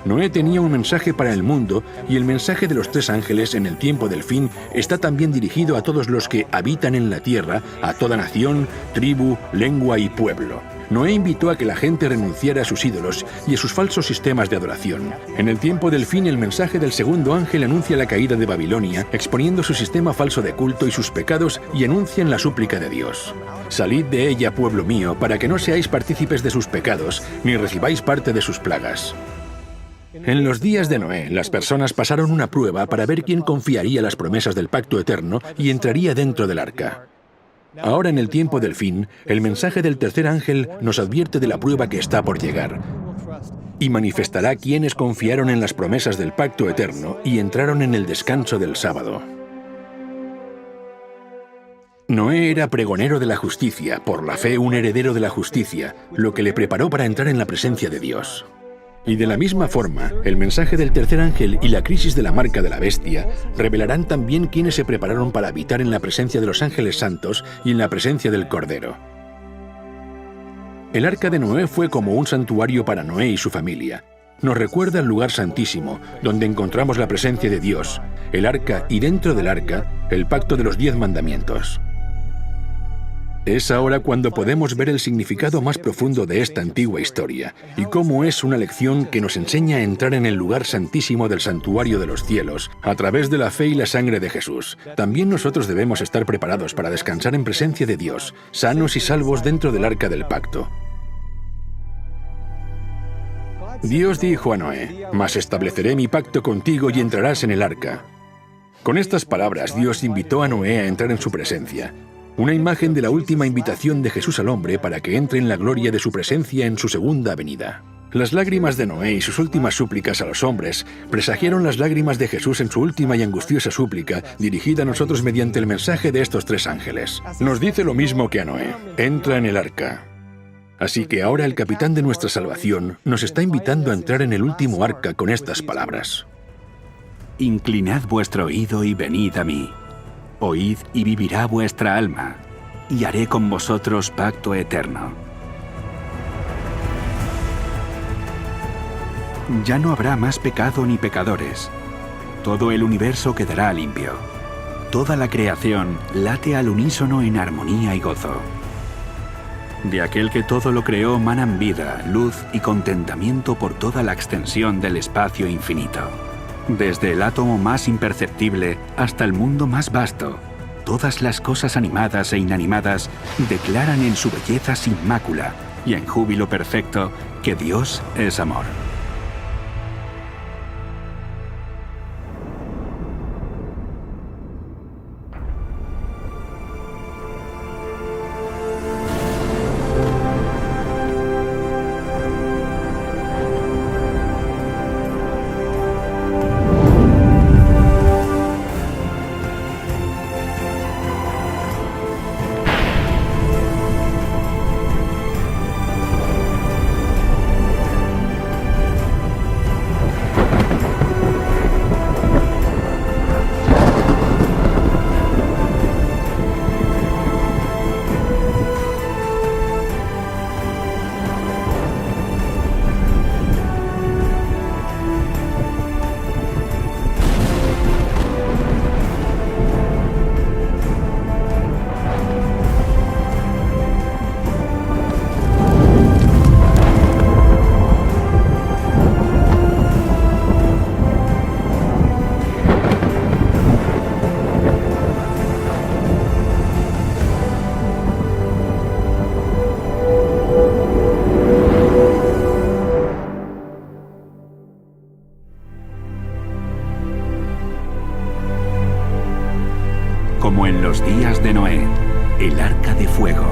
Noé tenía un mensaje para el mundo, y el mensaje de los 3 ángeles en el tiempo del fin está también dirigido a todos los que habitan en la tierra, a toda nación, tribu, lengua y pueblo. Noé invitó a que la gente renunciara a sus ídolos y a sus falsos sistemas de adoración. En el tiempo del fin, el mensaje del segundo ángel anuncia la caída de Babilonia, exponiendo su sistema falso de culto y sus pecados, y anuncian la súplica de Dios. Salid de ella, pueblo mío, para que no seáis partícipes de sus pecados, ni recibáis parte de sus plagas. En los días de Noé, las personas pasaron una prueba para ver quién confiaría las promesas del pacto eterno y entraría dentro del arca. Ahora, en el tiempo del fin, el mensaje del tercer ángel nos advierte de la prueba que está por llegar y manifestará quiénes confiaron en las promesas del pacto eterno y entraron en el descanso del sábado. Noé era pregonero de la justicia, por la fe un heredero de la justicia, lo que le preparó para entrar en la presencia de Dios. Y de la misma forma, el mensaje del tercer ángel y la crisis de la marca de la bestia revelarán también quiénes se prepararon para habitar en la presencia de los ángeles santos y en la presencia del Cordero. El arca de Noé fue como un santuario para Noé y su familia. Nos recuerda el lugar santísimo, donde encontramos la presencia de Dios, el arca y dentro del arca, el pacto de los 10 mandamientos. Es ahora cuando podemos ver el significado más profundo de esta antigua historia y cómo es una lección que nos enseña a entrar en el lugar santísimo del santuario de los cielos a través de la fe y la sangre de Jesús. También nosotros debemos estar preparados para descansar en presencia de Dios, sanos y salvos dentro del arca del pacto. Dios dijo a Noé: «Mas estableceré mi pacto contigo y entrarás en el arca». Con estas palabras, Dios invitó a Noé a entrar en su presencia. Una imagen de la última invitación de Jesús al hombre para que entre en la gloria de su presencia en su segunda venida. Las lágrimas de Noé y sus últimas súplicas a los hombres presagiaron las lágrimas de Jesús en su última y angustiosa súplica, dirigida a nosotros mediante el mensaje de estos 3 ángeles. Nos dice lo mismo que a Noé: «Entra en el arca». Así que ahora el capitán de nuestra salvación nos está invitando a entrar en el último arca con estas palabras: Inclinad vuestro oído y venid a mí. Oíd y vivirá vuestra alma, y haré con vosotros pacto eterno. Ya no habrá más pecado ni pecadores. Todo el universo quedará limpio. Toda la creación late al unísono en armonía y gozo. De aquel que todo lo creó manan vida, luz y contentamiento por toda la extensión del espacio infinito. Desde el átomo más imperceptible hasta el mundo más vasto, todas las cosas animadas e inanimadas declaran en su belleza sin mácula y en júbilo perfecto que Dios es amor. Como en los días de Noé, el arca de fuego.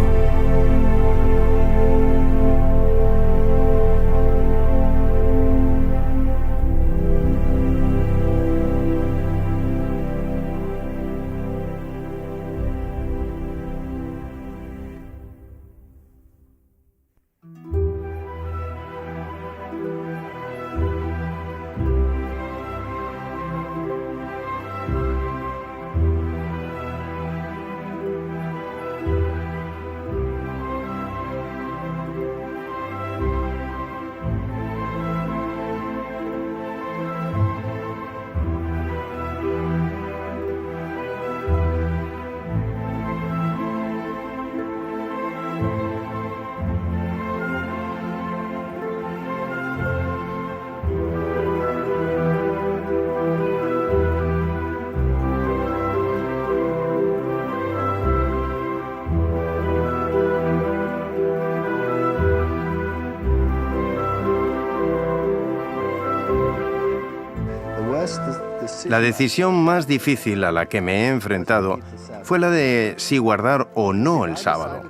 La decisión más difícil a la que me he enfrentado fue la de si guardar o no el sábado.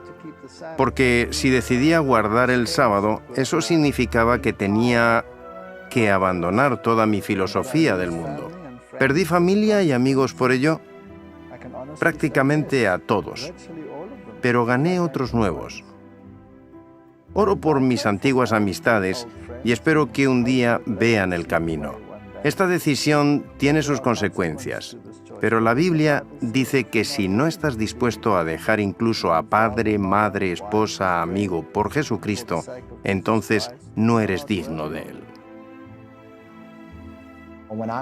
Porque si decidía guardar el sábado, eso significaba que tenía que abandonar toda mi filosofía del mundo. Perdí familia y amigos por ello, prácticamente a todos, pero gané otros nuevos. Oro por mis antiguas amistades y espero que un día vean el camino. Esta decisión tiene sus consecuencias, pero la Biblia dice que si no estás dispuesto a dejar incluso a padre, madre, esposa, amigo por Jesucristo, entonces no eres digno de Él.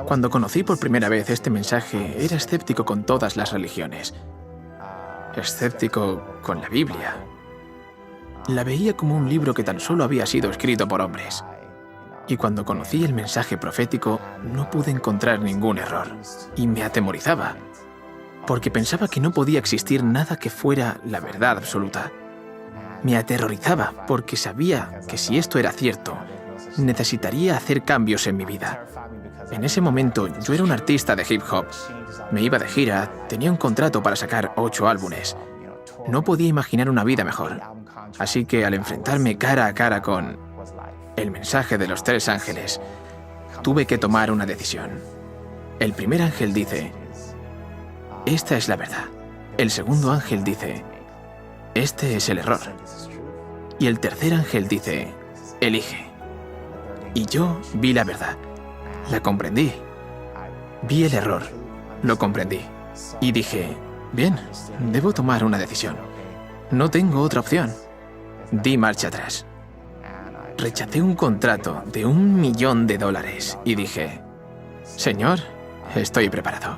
Cuando conocí por primera vez este mensaje, era escéptico con todas las religiones. Escéptico con la Biblia. La veía como un libro que tan solo había sido escrito por hombres. Y cuando conocí el mensaje profético, no pude encontrar ningún error. Y me atemorizaba, porque pensaba que no podía existir nada que fuera la verdad absoluta. Me aterrorizaba, porque sabía que si esto era cierto, necesitaría hacer cambios en mi vida. En ese momento, yo era un artista de hip hop. Me iba de gira, tenía un contrato para sacar 8 álbumes. No podía imaginar una vida mejor. Así que al enfrentarme cara a cara con el mensaje de los 3 ángeles, tuve que tomar una decisión. El primer ángel dice, esta es la verdad. El segundo ángel dice, este es el error. Y el tercer ángel dice, elige. Y yo vi la verdad. La comprendí. Vi el error. Lo comprendí. Y dije, bien, debo tomar una decisión. No tengo otra opción. Di marcha atrás. Rechacé un contrato de $1 millón y dije, Señor, estoy preparado.